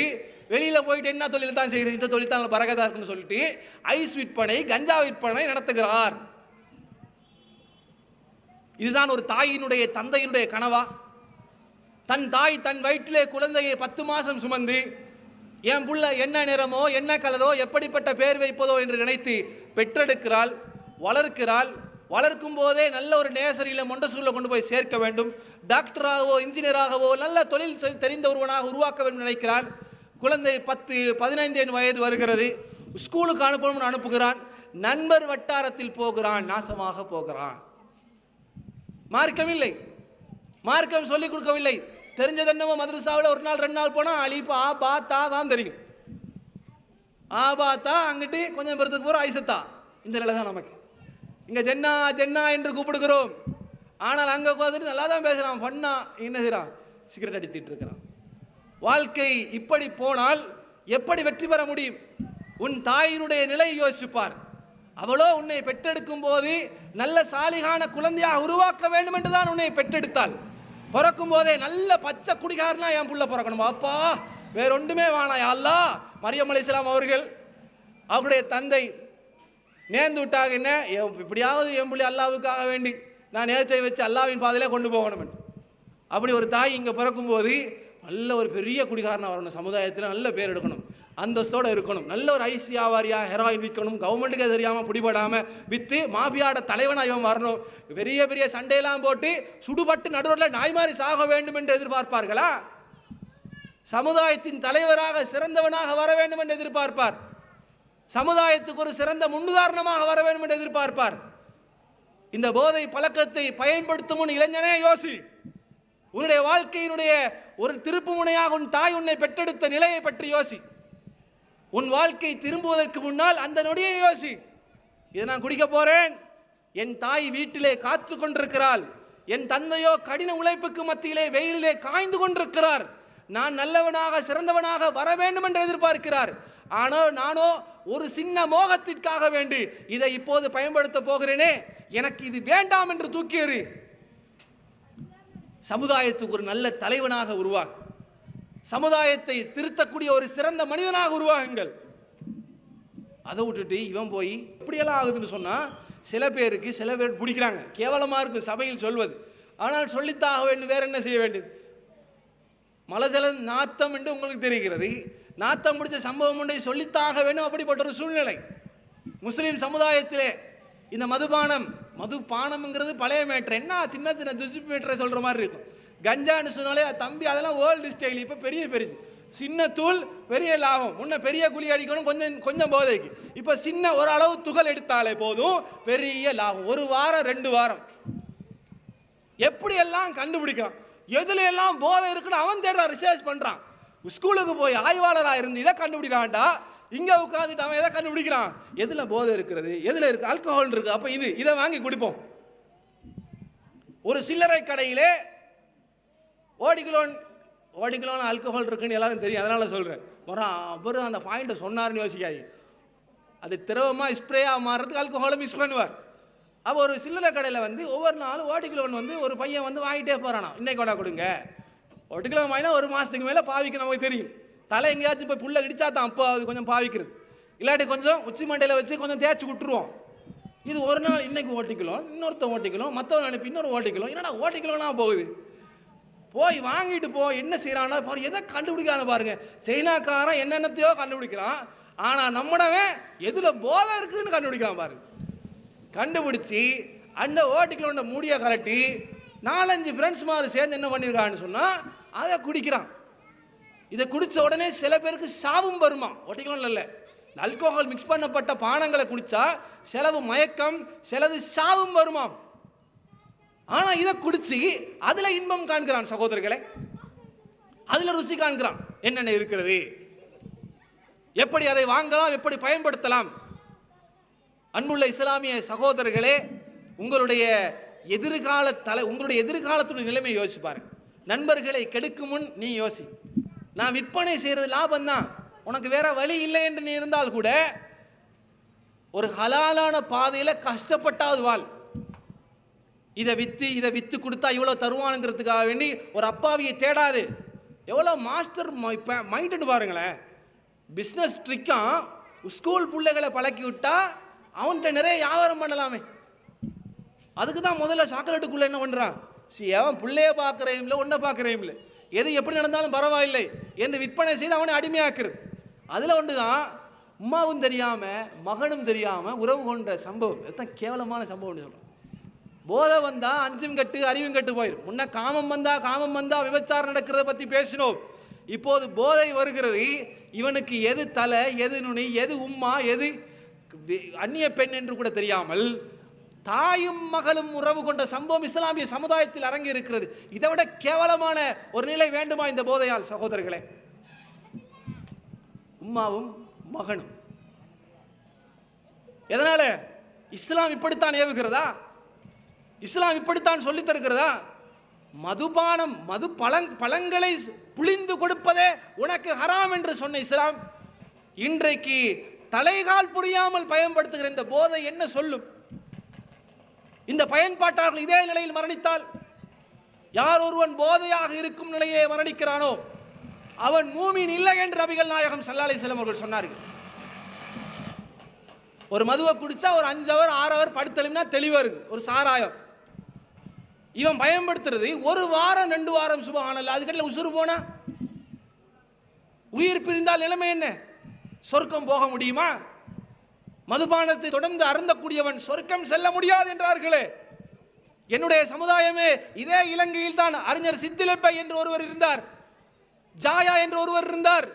வெளியில் போயிட்டு என்ன தொழில் தான் செய்கிறது, இந்த தொழில் தான் பறக்கதாக இருக்குன்னு சொல்லிட்டு ஐஸ் விற்பனை, கஞ்சா விற்பனை நடத்துகிறார். இதுதான் ஒரு தாயினுடைய தந்தையினுடைய கனவா? தன் தாய் தன் வயிற்றிலே குழந்தையை 10 மாதம் சுமந்து என் புள்ள என்ன நிறமோ என்ன கலரோ எப்படிப்பட்ட பேர் வைப்பதோ என்று நினைத்து பெற்றெடுக்கிறாள், வளர்க்கிறாள். வளர்க்கும் போதே நல்ல ஒரு நேசரியில் மொண்டசூரில் கொண்டு போய் சேர்க்க வேண்டும், டாக்டராகவோ இன்ஜினியராகவோ நல்ல தொழில் தெரிந்த ஒருவனாக உருவாக்க வேண்டும் நினைக்கிறான். குழந்தை 10-15 வயது வருகிறது, ஸ்கூலுக்கு அனுப்பணும்னு அனுப்புகிறான். நண்பர் வட்டாரத்தில் போகிறான், நாசமாக போகிறான். மார்க்கம் இல்லை, மார்க்கம் சொல்லிக் கொடுக்கவில்லை. தெரிஞ்சது என்னவோ மதரசாவில் ஒரு நாள் 2 நாள் போனால் அலிப்பா ஆ பா தா தான் தெரியும். ஆ பா தா, அங்கிட்டு கொஞ்சம் பேரத்துக்கு போகிற ஐசத்தா, இந்த நிலை தான் நமக்கு. இங்கே ஜென்னா ஜென்னா என்று கூப்பிடுகிறோம், ஆனால் அங்கே உட்காந்துட்டு நல்லா தான் பேசுகிறான், ஃபன்னா என்ன செய்கிறான், சிகரெட் அடித்துட்டு இருக்கிறான். வாழ்க்கை இப்படி போனால் எப்படி வெற்றி பெற முடியும்? உன் தாயினுடைய நிலை யோசிப்பார். அவளோ உன்னை பெற்றெடுக்கும் போது நல்ல சாலிகான குழந்தையாக உருவாக்க வேண்டும் என்று தான் உன்னை பெற்றெடுத்தாள். பிறக்கும் போதே நல்ல பச்சை குடிகாரனா என் புள்ள பிறக்கணும், அப்பா வேற ஒன்றுமே வேணாம் யா அல்லாஹ். மரியம் அலைஹிஸ்ஸலாம் அவர்கள் அவருடைய தந்தை நேர்ந்து விட்டாங்க, என்ன இப்படியாவது என் புள்ளி அல்லாவுக்காக வேண்டி நான் நேர்ச்சை வச்சு அல்லாவின் பாதையிலே கொண்டு போகணும் என்று. அப்படி ஒரு தாய் இங்கே பிறக்கும்போது நல்ல ஒரு பெரிய குடிகாரனாக வரணும், சமுதாயத்தில் நல்ல பேர் எடுக்கணும், அந்தஸ்தோடு இருக்கணும், நல்ல ஒரு ஐஸ் வியாபாரியாக ஹெராயின் விற்கணும், கவர்மெண்ட்டுக்கே தெரியாமல் பிடிபடாமல் விற்று மாஃபியாட தலைவனாக இவன் வரணும், பெரிய பெரிய சண்டையெல்லாம் போட்டு சுடுபட்டு நடுவில் நாய் மாதிரி சாக வேண்டும் என்று எதிர்பார்ப்பார்களா? சமுதாயத்தின் தலைவராக சிறந்தவனாக வர வேண்டும் என்று எதிர்பார்ப்பார். சமுதாயத்துக்கு ஒரு சிறந்த முன்னுதாரணமாக வர வேண்டும் என்று எதிர்பார்ப்பார். இந்த போதை பழக்கத்தை பயன்படுத்தும் முன் இளைஞனே யோசி. உன்னுடைய வாழ்க்கையினுடைய ஒரு திருப்பு முனையாக உன் தாய் உன்னை பெற்றெடுத்த நிலையை பற்றி யோசி. உன் வாழ்க்கை திரும்புவதற்கு முன்னால் அந்த நொடியை யோசி. இதை நான் குடிக்க போறேன், என் தாய் வீட்டிலே காத்து கொண்டிருக்கிறாள், என் தந்தையோ கடின உழைப்புக்கு மத்தியிலே வெயிலிலே காய்ந்து கொண்டிருக்கிறார், நான் நல்லவனாக சிறந்தவனாக வர வேண்டும் என்று எதிர்பார்க்கிறார். ஆனால் நானோ ஒரு சின்ன மோகத்திற்காக வேண்டி இதை இப்போது பயன்படுத்த போகிறேனே, எனக்கு இது வேண்டாம் என்று தூக்கி எறி. சமுதாயத்துக்கு ஒரு நல்ல தலைவனாக உருவாகு. சமுதாயத்தை திருத்தக்கூடிய ஒரு சிறந்த மனிதனாக உருவாகுங்கள். அதை விட்டுட்டு இவன் போய் இப்படியெல்லாம் ஆகுதுன்னு சொன்னால் சில பேர் பிடிக்கிறாங்க. கேவலமாக இருக்குது சபையில் சொல்வது. ஆனால் சொல்லித்தாக வேண்டும், வேற என்ன செய்ய வேண்டியது? மலஜல நாத்தம் என்று உங்களுக்கு தெரிகிறது. நாத்தம் பிடிச்ச சம்பவம் ஒன்றை சொல்லித்தாக வேண்டும். அப்படிப்பட்ட ஒரு சூழ்நிலை முஸ்லீம் சமுதாயத்திலே. இந்த மதுபானம்ங்கிறது பழைய மேட்ரு. என்ன சின்ன சின்ன துஜி மேட்டரை சொல்கிற மாதிரி இருக்கும். கஞ்சான்னு சொன்னாலே தம்பி அதெல்லாம் வேர்ல்டு ஸ்டைல். இப்போ பெருசு சின்ன தூள் பெரிய லாபம். முன்ன பெரிய குழி அடிக்கணும், கொஞ்சம் போதைக்கு. இப்போ சின்ன ஒரு அளவு துகள் எடுத்தாலே போதும், பெரிய லாபம். 1 வாரம் 2 வாரம் எப்படியெல்லாம் கண்டுபிடிக்கிறான். எதுல எல்லாம் போதை இருக்குன்னு அவன் தேடுறான், ரிசர்ச் பண்ணுறான். ஸ்கூலுக்கு போய் ஆய்வாளராக இருந்து இதை கண்டுபிடிக்கிறான்டா. இங்கே உட்காந்துட்டு அவன் எதை கண்டுபிடிக்கிறான், எதில் போதை இருக்கிறது, எதில் இருக்குது ஆல்கஹால் இருக்குது, அப்போ இதை வாங்கி குடிப்போம். ஒரு சில்லறை கடையிலே ஓடிக்கிலோன் ஆல்கஹால் இருக்குன்னு எல்லாரும் தெரியும். அதனால் சொல்கிறேன். அப்புறம் அந்த பாயிண்ட்டை சொன்னார்னு யோசிக்காது. அது திரவமாக ஸ்ப்ரேயாக மாறுறதுக்கு ஆல்கஹாலை மிஸ் பண்ணுவார். அப்போ ஒரு சில்லறை கடையில் ஒவ்வொரு நாளும் ஓடிக்கிலோன் ஒரு பையன் வாங்கிட்டே போகிறானா. இன்னைக்கு கொண்டா கொடுங்க. ஓட்டிக்கிலோ வாங்கினா 1 மாதத்துக்கு மேலே பாவிக்க நமக்கு தெரியும். தலை எங்கேயாச்சும் போய் புல்ல இடிச்சா தான் அப்போ அது கொஞ்சம் பாவிக்கிறது. இல்லாட்டி கொஞ்சம் உச்சி மண்டையில் வச்சு கொஞ்சம் தேய்ச்சி விட்டுருவோம். இது ஒரு நாள் இன்னைக்கு ஓட்டிக்கலாம், இன்னொருத்த ஓட்டிக்கலாம், மற்றவன் அனுப்பி இன்னொரு ஓட்டிக்கலாம். என்னடா ஓட்டிக்கலோனா போகுது. போய் வாங்கிட்டு என்ன செய்யறான்னா பாரு, எதை கண்டுபிடிக்கிறான்னு பாருங்க. சைனாக்காரன் என்னென்னத்தையோ கண்டுபிடிக்கிறான். ஆனால் நம்மடவன் எதில் போதை இருக்குதுன்னு கண்டுபிடிக்கிறான் பாருங்க. கண்டுபிடிச்சி அந்த ஓட்டிக்கலோட மூடியை கலட்டி 4-5 ஃப்ரெண்ட்ஸ் மாதிரி சேர்ந்து என்ன பண்ணியிருக்கான்னு சொன்னால் அதை குடிக்கிறான். இதை குடித்த உடனே சில பேருக்கு சாவும் வருமா. ஓட்டிக்கலாம் இல்லை, ஆல்கோஹால் மிக்ஸ் பண்ணப்பட்ட பானங்களை குடித்தா சிலவு மயக்கம், சிலது சாவும் வருமாம். ஆனால் இதை குடிச்சு அதில் இன்பம் காண்கிறான் சகோதரர்களே, அதில் ருசி காண்கிறான். என்னென்ன இருக்கிறது, எப்படி அதை வாங்கலாம், எப்படி பயன்படுத்தலாம். அன்புள்ள இஸ்லாமிய சகோதரர்களே, உங்களுடைய எதிர்காலத்துடைய நிலைமை யோசிச்சு பாருங்க. நண்பர்களை கெடுக்கும் முன் நீ யோசி. நான் விற்பனை செய்கிறது லாபம் தான், உனக்கு வேற வழி இல்லை என்று நீ இருந்தால் கூட ஒரு ஹலாலான பாதையில் கஷ்டப்பட்டாவது வாழ். இதை விற்று கொடுத்தா இவ்வளோ தருவானுங்கிறதுக்காக வேண்டி ஒரு அப்பாவியை தேடாது. எவ்வளோ மாஸ்டர் மைண்டு பாருங்களேன். பிஸ்னஸ் ட்ரிக்காக ஸ்கூல் பிள்ளைகளை பழக்கி விட்டா அவன்கிட்ட நிறைய வியாபாரம் பண்ணலாமே. அதுக்கு தான் முதல்ல சாக்லேட்டுக்குள்ளே என்ன பண்ணுறான், அவன் பிள்ளைய பார்க்குறையும் இல்லை, ஒன்றை பார்க்குறையும் இல்லை, எது எப்படி நடந்தாலும் பரவாயில்லை என்று விற்பனை செய்து அவனை அடிமையாக்குறது. அதில் ஒன்று தான் உம்மாவும் தெரியாமல் மகனும் தெரியாமல் உறவு கொண்ட சம்பவம். இதுதான் கேவலமான சம்பவம்னு சொல்கிறோம். போதை வந்தால் 5ம் கட்டு 6ம் கட்டு போயிடும். முன்ன காமம் வந்தால் விபச்சாரம் நடக்கிறத பற்றி பேசினோம். இப்போது போதை வருகிறது. இவனுக்கு எது தலை, எது நுனி, எது உம்மா, எது அந்நிய பெண் என்று கூட தெரியாமல் தாயும் மகளும் உறவு கொண்ட சம்பவம் இஸ்லாமிய சமுதாயத்தில் அரங்கி இருக்கிறது. இதை விட கேவலமான ஒரு நிலை வேண்டுமா இந்த போதையால் சகோதரர்களே? உம்மாவும் மகனும். எதனால? இஸ்லாம் இப்படித்தான் ஏவுகிறதா? இஸ்லாம் இப்படித்தான் சொல்லித் தருகிறதா? மதுபானம், பழங்களை புளிந்து கொடுப்பதே உனக்கு ஹராம் என்று சொன்ன இஸ்லாம் இன்றைக்கு தலைகால் புரியாமல் பயன்படுத்துகிற இந்த போதை என்ன சொல்லும்? இந்த பயன்பாட்டாளர்கள் இதே நிலையில் மரணித்தால், யார் ஒருவன் போதையாக இருக்கும் நிலையே மரணிக்கிறானோ அவன் மூமின் இல்லை என்று நபிகள் நாயகம் ஸல்லல்லாஹு அலைஹி வஸல்லம் அவர்கள் சொன்னார்கள். ஒரு மதுவை குடிச்சா ஒரு 5 ஹவர் 6 ஹவர் படுத்தலும்னா தெளிவா இருக்கு. ஒரு சாராயம் இவன் பயன்படுத்துறது 1 வாரம் 2 வாரம் சுபஹானல்லாஹ். அதுக்கடையில் உசுறு போனா, உயிர் பிரிந்தால் நிலைமை என்ன? சொர்க்கம் போக முடியுமா? மதுபானத்தை தொடர்ந்து அருந்தக்கூடியவன் சொர்க்கம் செல்ல முடியாது என்றார்களே. என்னுடைய சமுதாயமே, இதே இலங்கையில் தான் அறிஞர் சித்திலப்பை என்று ஒருவர் இருந்தார். ஜாயா என்று ஒருவர் இருந்தார்,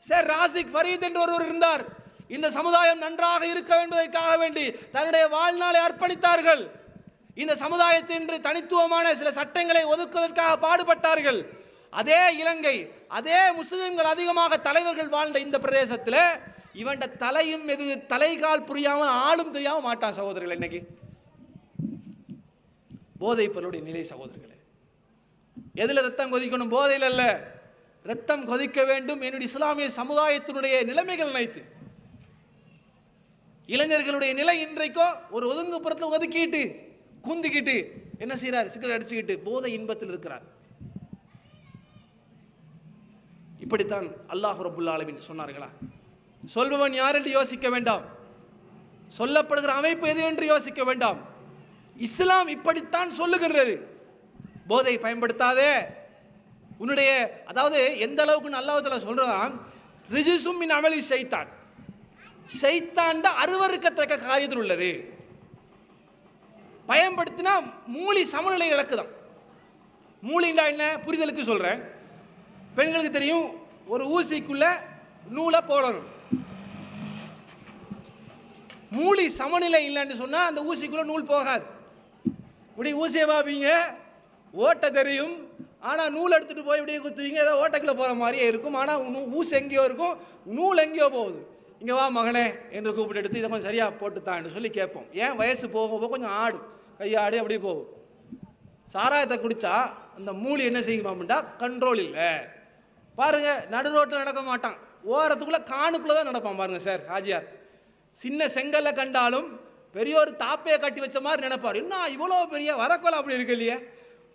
சார் ராசிக் ஃபரீத் என்று ஒருவர் இருந்தார். இந்த சமுதாயம் நன்றாக இருக்க என்பதற்காக வேண்டி தன்னுடைய வாழ்நாளை அர்ப்பணித்தார்கள். இந்த சமுதாயத்தின் தனித்துவமான சில சட்டங்களை ஒதுக்குவதற்காக பாடுபட்டார்கள். அதே இலங்கை, அதே முஸ்லிம்கள் அதிகமாக தலைவர்கள் வாழ்ந்த இந்த பிரதேசத்தில் இவன் தலையும் எது தலைகால் புரியாமல் ஆளும் தெரியாமல் மாட்டான். சகோதரர்கள், இன்னைக்கு போதைப் பொருளுடைய நிலை சகோதரர்களே. எதில் ரத்தம் கொதிக்கணும்? போதையில் அல்ல, ரத்தம் கொதிக்க வேண்டும். என்னுடைய இஸ்லாமிய சமுதாயத்தினுடைய நிலைமைகள் நினைத்து இளைஞர்களுடைய நிலை இன்றைக்கோ ஒரு ஒதுங்குப்புறத்தில் ஒதுக்கிட்டு குந்திக்கிட்டு என்ன செய்யறார்? சிகரெட் அடிச்சுக்கிட்டு போதை இன்பத்தில் இருக்கிறார். இப்படித்தான் அல்லாஹ் ரப்புல் ஆலமீன் சொன்னார்களா? சொல்பவன் யார் என்று யோசிக்க வேண்டாம், சொல்லப்படுகிற அமைப்பு எது என்று யோசிக்க வேண்டாம். இஸ்லாம் இப்படித்தான் சொல்லுகிறது. போதை பயன்படுத்தாதே. உன்னுடைய அதாவது எந்த அளவுக்கு அல்லாஹ் தஆலா சொல்றான், ரிஜிசும் மின் அமலி ஷைத்தான், ஷைத்தான்ட அருவருக்கத்தக்க காரியத்தில் உள்ளது. பயன்படுத்தினா மூளை சமநிலை இழக்குதான். மூளைண்டா என்ன புரிதலுக்கு சொல்றேன். பெண்களுக்கு தெரியும், ஒரு ஊசிக்குள்ள நூலை போடணும். மூளை சமநிலை இல்லைன்னு சொன்னா அந்த ஊசிக்குள்ள நூல் போகாது. இப்படி ஊசியை பார்ப்பீங்க, ஓட்ட தெரியும், ஆனால் நூல் எடுத்துகிட்டு போய் இப்படியே குத்துவீங்க, ஏதோ ஓட்டைக்குள்ளே போகிற மாதிரியே இருக்கும். ஆனால் ஊசி எங்கேயோ இருக்கும், நூல் எங்கேயோ போகுது. இங்கே வா மகனே என்று கூப்பிட்டு எடுத்து இதை கொஞ்சம் சரியாக போட்டுத்தான்னு சொல்லி கேட்போம். ஏன்? வயசு போக போக கொஞ்சம் ஆடும், கையாடி அப்படியே போகும். சாராயத்தை குடித்தா அந்த மூளை என்ன செய்யுமாம்டா, கண்ட்ரோல் இல்லை. பாருங்கள், நடு ரோட்டில் நடக்க மாட்டான், ஓரத்துக்குள்ளே காணுக்குள்ளே தான் நடப்பான். பாருங்கள் சார், ஹாஜியார் சின்ன செங்கல்ல கண்டாலும் பெரிய ஒரு தாப்பையை கட்டி வச்ச மாதிரி நினைப்பார். என்ன இவ்வளோ பெரிய வரக்கொலை அப்படி இருக்கு இல்லையே,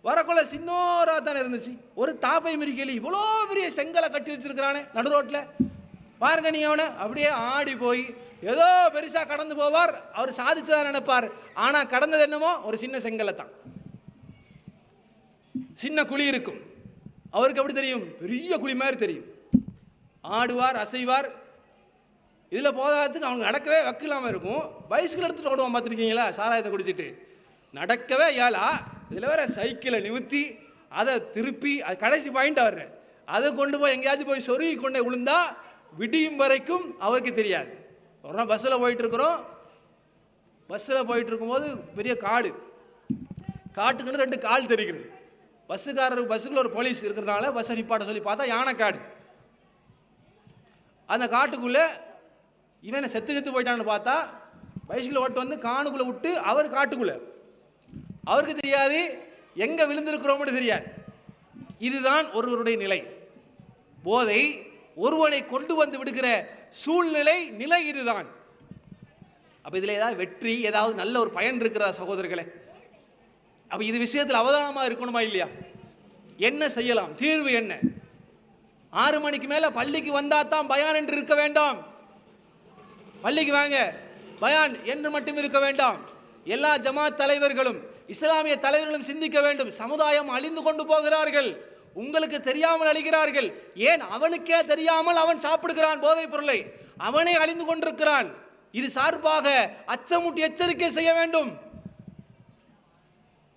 வரக்கொலை சின்னோராக தானே இருந்துச்சு, ஒரு தாப்பை மிரிக்கல, இவ்வளோ பெரிய செங்கலை கட்டி வச்சிருக்கிறானே நடு ரோட்டில். பாருங்க, நீ அவனை அப்படியே ஆடி போய் ஏதோ பெருசாக கடந்து போவார். அவர் சாதிச்சதான் நினைப்பார். ஆனால் கடந்தது என்னமோ ஒரு சின்ன செங்கலை தான், சின்ன குழி இருக்கும். அவருக்கு எப்படி தெரியும்? பெரிய குழி மாதிரி தெரியும். ஆடுவார், அசைவார். இதில் போதாததுக்கு அவங்க நடக்கவே வக்கில்லாமல் இருக்கும். பைஸ்கிள் எடுத்துகிட்டு ஓடுவான், பார்த்துருக்கீங்களா? சாராயத்தை குடிச்சிட்டு நடக்கவே இயலா. இதில் வேற சைக்கிளை நிறுத்தி அதை திருப்பி அது கடைசி பாயிண்ட் அவர் அதை கொண்டு போய் எங்கேயாச்சும் போய் சொருகி கொண்டே விழுந்தா விடியும் வரைக்கும் அவருக்கு தெரியாது. ஒரு நாள் பஸ்ஸில் போயிட்டுருக்குறோம். பஸ்ஸில் போயிட்டு இருக்கும்போது பெரிய காடு, காட்டுக்குன்னு 2 கால் தெரிகிறது. பஸ்ஸுக்காரருக்கு பஸ்ஸுக்குள்ள ஒரு போலீஸ் இருக்கிறதுனால பஸ்ஸை நிப்பாட்ட சொல்லி பார்த்தா யானைக்காடு. அந்த காட்டுக்குள்ளே இவனை செத்து போயிட்டான்னு பார்த்தா பைஸ்கில் ஓட்டு வந்து காணுக்குள்ளே விட்டு அவர் காட்டுக்குள்ளே. அவருக்கு தெரியாது எங்கே விழுந்திருக்கிறோம்னு தெரியாது. இதுதான் ஒருவருடைய நிலை. போதை ஒருவனை கொண்டு வந்து விடுகிற சூழ்நிலை நிலை இதுதான். அப்போ இதில் ஏதாவது வெற்றி, ஏதாவது நல்ல ஒரு பயன் இருக்கிறதா சகோதரர்களே? அப்போ இது விஷயத்தில் அவதானமாக இருக்கணுமா இல்லையா? என்ன செய்யலாம்? தீர்வு என்ன? 6 மணிக்கு மேலே பள்ளிக்கு வந்தால் தான் பயான் என்று இருக்க வேண்டாம். பள்ளிக்கு வாங்க பயான் என்று மட்டும் இருக்க வேண்டாம். எல்லா ஜமாத் தலைவர்களும் இஸ்லாமிய தலைவர்களும் சிந்திக்க வேண்டும். சமுதாயம் அழிந்து கொண்டு போகிறார்கள், உங்களுக்கு தெரியாமல் அழிகிறார்கள். ஏன்? அவனுக்கே தெரியாமல் அவன் சாப்பிடுகிறான் போதைப் பொருளை, அவனே அழிந்து கொண்டிருக்கிறான். இது சார்பாக அச்சமூட்டி எச்சரிக்கை செய்ய வேண்டும்.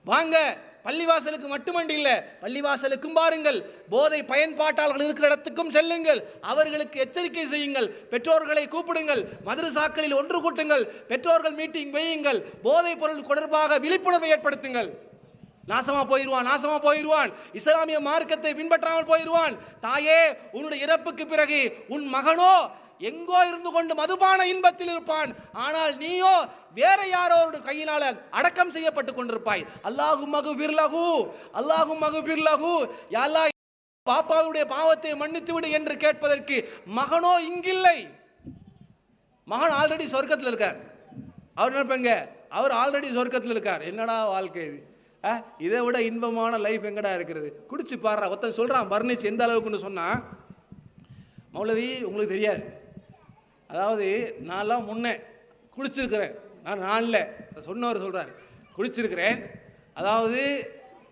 வாங்க, பள்ளிவாசலுக்கு மட்டுமன்றி இல்லை, பள்ளிவாசலுக்கும் பாருங்கள், போதை பயன்பாட்டாளர்கள் இருக்கிற இடத்துக்கும் செல்லுங்கள், அவர்களுக்கு எச்சரிக்கை செய்யுங்கள், பெற்றோர்களை கூப்பிடுங்கள், மதரசாக்களில் ஒன்று கூட்டுங்கள், பெற்றோர்கள் மீட்டிங் வையுங்கள், போதைப் பொருள் தொடர்பாக விழிப்புணர்வை ஏற்படுத்துங்கள். நாசமா போயிடுவான், இஸ்லாமிய மார்க்கத்தை பின்பற்றாமல் போயிடுவான். தாயே, உன்னுடைய இறப்புக்கு பிறகு உன் மகனோ எங்கோ இருந்து கொண்டு மதுபான இன்பத்தில் இருப்பான், ஆனால் நீயோ வேற யாரோட கையினால அடக்கம் செய்யப்பட்டு கொண்டிருப்பாய். அல்லாஹும் மகுபிர்லஹு, யா அல்லாஹ் பாப்பாவுடைய பாவத்தை மன்னித்து விடு என்று கேட்பதற்கு மகனோ இங்கில்லை. மகன் ஆல்ரெடி சொர்க்கத்தில் இருக்கார். அவர் நினைப்பங்க, அவர் ஆல்ரெடி சொர்க்கத்தில் இருக்கார். என்னடா வாழ்க்கை இது, இதை விட இன்பமான லைஃப் எங்கடா இருக்கிறது? குடிச்சு பாடுறா. ஒருத்தன் சொல்றான் பர்னிச் எந்த அளவுக்குன்னு சொன்னா, மௌலவி உங்களுக்கு தெரியாது, அதாவது நான்லாம் முன்னே குடிச்சிருக்கிறேன். நான் இல்லை, சொன்னவர் சொல்கிறார், குடிச்சிருக்கிறேன். அதாவது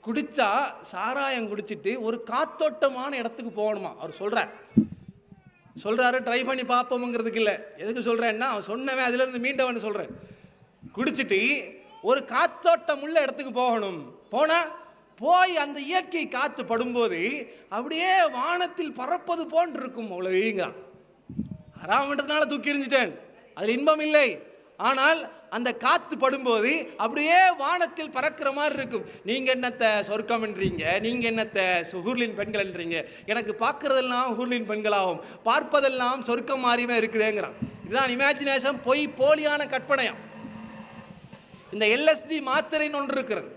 குடித்தா சாராயம் குடிச்சிட்டு ஒரு காத்தோட்டமான இடத்துக்கு போகணுமா அவர் சொல்கிறாரு. ட்ரை பண்ணி பார்ப்போமுங்கிறதுக்கு இல்லை. எதுக்கு சொல்கிறேன்னா, அவன் சொன்னவன் அதுலேருந்து மீண்டவன் சொல்கிறேன். குடிச்சிட்டு ஒரு காத்தோட்டம் உள்ள இடத்துக்கு போகணும். போனால் போய் அந்த இயற்கை காற்று படும்போது அப்படியே வானத்தில் பறப்பது போன்று இருக்கும். அவ்வளவுங்கிறான். ஹராம்ன்றதுனால தூக்கி எறிஞ்சிட்டேன், அதில் இன்பம் இல்லை. ஆனால் அந்த காற்று படும்போது அப்படியே வானத்தில் பறக்கிற மாதிரி இருக்கும். நீங்கள் என்னத்தை சொர்க்கம்ன்றீங்க, நீங்கள் என்னத்தை ஹூர்லின் பெண்கள்ன்றீங்க, எனக்கு பார்க்குறதெல்லாம் ஹூர்லின் பெண்களாகும், பார்ப்பதெல்லாம் சொர்க்கம் மாதிரியுமே இருக்குதுங்கிறான். இதுதான் இமேஜினேஷன், பொய் போலியான கற்பனையாம். இந்த எல்எஸ்டி மாத்திரைன்னு ஒன்று இருக்கிறது,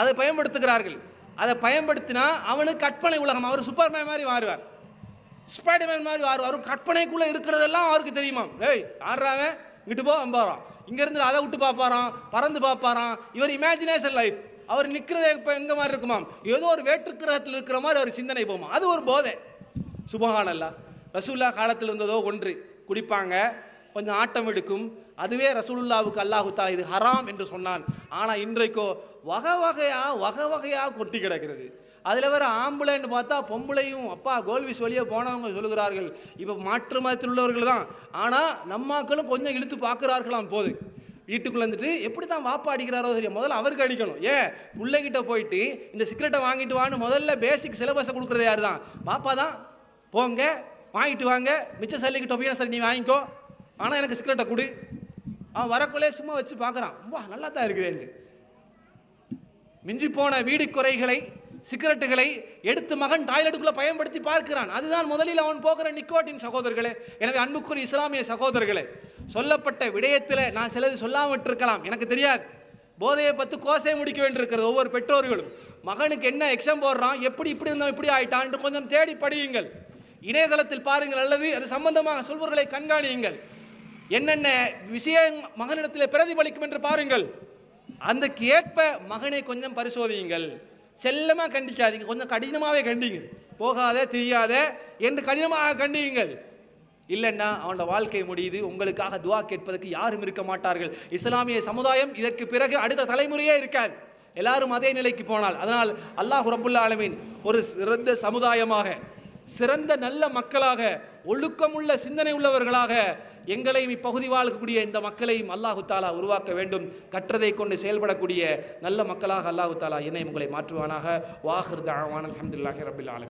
அதை பயன்படுத்துகிறார்கள். அதை பயன்படுத்தினா அவனுக்கு கற்பனை உலகம், அவர் சூப்பர்மேன் மாதிரி மாறுவார், ஸ்பைடர்மேன் மாதிரி மாறுவார். கற்பனைக்குள்ளே இருக்கிறதெல்லாம் அவருக்கு தெரியுமா. ஏய் ஆடுறாவன் இங்கிட்டு போ அம்பாரான், இங்கேருந்து அதை விட்டு பார்ப்பாரான், பறந்து பார்ப்பாரான். இவர் இமேஜினேஷன் லைஃப், அவர் நிற்கிறதே இப்போ எங்கே மாதிரி இருக்குமாம், ஏதோ ஒரு வேற்றுக்கிரகத்தில் இருக்கிற மாதிரி அவர் சிந்தனை போமா. அது ஒரு போதை. சுபஹானல்லாஹ். ரசூலுல்லாஹ் காலத்தில் இருந்ததோ ஒன்று, குடிப்பாங்க, கொஞ்சம் ஆட்டம் எடுக்கும், அதுவே ரசூலுல்லாவுக்கு அல்லாஹு தஆலா இது ஹராம் என்று சொன்னான். ஆனால் இன்றைக்கோ வகை வகையாக கொட்டி கிடக்கிறது. அதில் வேறு ஆம்பளைன்னு பார்த்தா பொம்பளையும் அப்பா கோல்விஸ் வழியாக போனவங்க சொல்லுகிறார்கள் இப்போ மாற்று மதத்தில் உள்ளவர்கள் தான். ஆனால் நம்மாக்களும் கொஞ்சம் இழுத்து பார்க்குறார்களாம். போது வீட்டுக்குள்ளே வந்துட்டு எப்படி தான் வாப்பா அடிக்கிறாரோ சரி, முதல்ல அவருக்கு அடிக்கணும். ஏன் பிள்ளைகிட்ட போயிட்டு இந்த சிகரெட்டை வாங்கிட்டு வான்னு முதல்ல பேசிக் சிலபஸை கொடுக்குறது யார் தான்? பாப்பா தான். போங்க வாங்கிட்டு வாங்க, மிச்ச சல்லிக்கிட்ட போய் சரி நீ வாங்கிக்கோ, ஆனால் எனக்கு சிகரெட்டை கொடு. அவன் வரக்குள்ளே சும்மா வச்சு பார்க்குறான், வா நல்லா தான் இருக்குதுன்ட்டு. மிஞ்சி போன வீடு குறைகளை சிகரெட்டுகளை எடுத்து மகன் டாய்லெட்டுக்குள்ளே பயன்படுத்தி பார்க்கிறான். அதுதான் முதலில் அவன் போகிற நிக்கோட்டின் சகோதரர்களே. எனவே அன்புக்குரிய இஸ்லாமிய சகோதரர்களே, சொல்லப்பட்ட விடயத்தில் நான் சிலது சொல்லாமல் விட்டுருக்கலாம், எனக்கு தெரியாது. போதையை பற்றி கோசை முடிக்க வேண்டியிருக்கிறது. ஒவ்வொரு பெற்றோர்களும் மகனுக்கு என்ன எக்ஸாம் போடுறான், எப்படி இப்படி இருந்தோம் இப்படி ஆயிட்டான் கொஞ்சம் தேடி படியுங்கள், இணையதளத்தில் பாருங்கள், அல்லது அது சம்பந்தமாக சொல்வர்களை கண்காணியுங்கள். என்னென்ன விஷயம் மகனிடத்தில் பிரதிபலிக்கும் என்று பாருங்கள். அதுக்கு ஏற்ப மகனை கொஞ்சம் பரிசோதியுங்கள். செல்லமாக கண்டிக்காதீங்க, கொஞ்சம் கடினமாகவே கண்டிங்க. போகாத தெரியாத என்று கடினமாக கண்டியுங்கள். இல்லைன்னா அவனோட வாழ்க்கை முடியுது. உங்களுக்காக துவா கேட்பதற்கு யாரும் இருக்க மாட்டார்கள். இஸ்லாமிய சமுதாயம் இதற்கு பிறகு அடுத்த தலைமுறையே இருக்காது, எல்லாரும் அதே நிலைக்கு போனால். அதனால் அல்லாஹ் ரப்புல் ஆலமீன் ஒரு சிறந்த சமுதாயமாக, சிறந்த நல்ல மக்களாக, ஒழுக்கமுள்ள சிந்தனை உள்ளவர்களாக எங்களையும் இப்பகுதி வாழக்கூடிய இந்த மக்களையும் அல்லாஹு தாலா உருவாக்க வேண்டும். கற்றதை கொண்டு செயல்படக்கூடிய நல்ல மக்களாக அல்லாஹு தாலா என்னை உங்களை மாற்றுவானாக. வாஹிர் தஅவானா அல்ஹம்துலில்லாஹி ரப்பில் ஆலமீன்.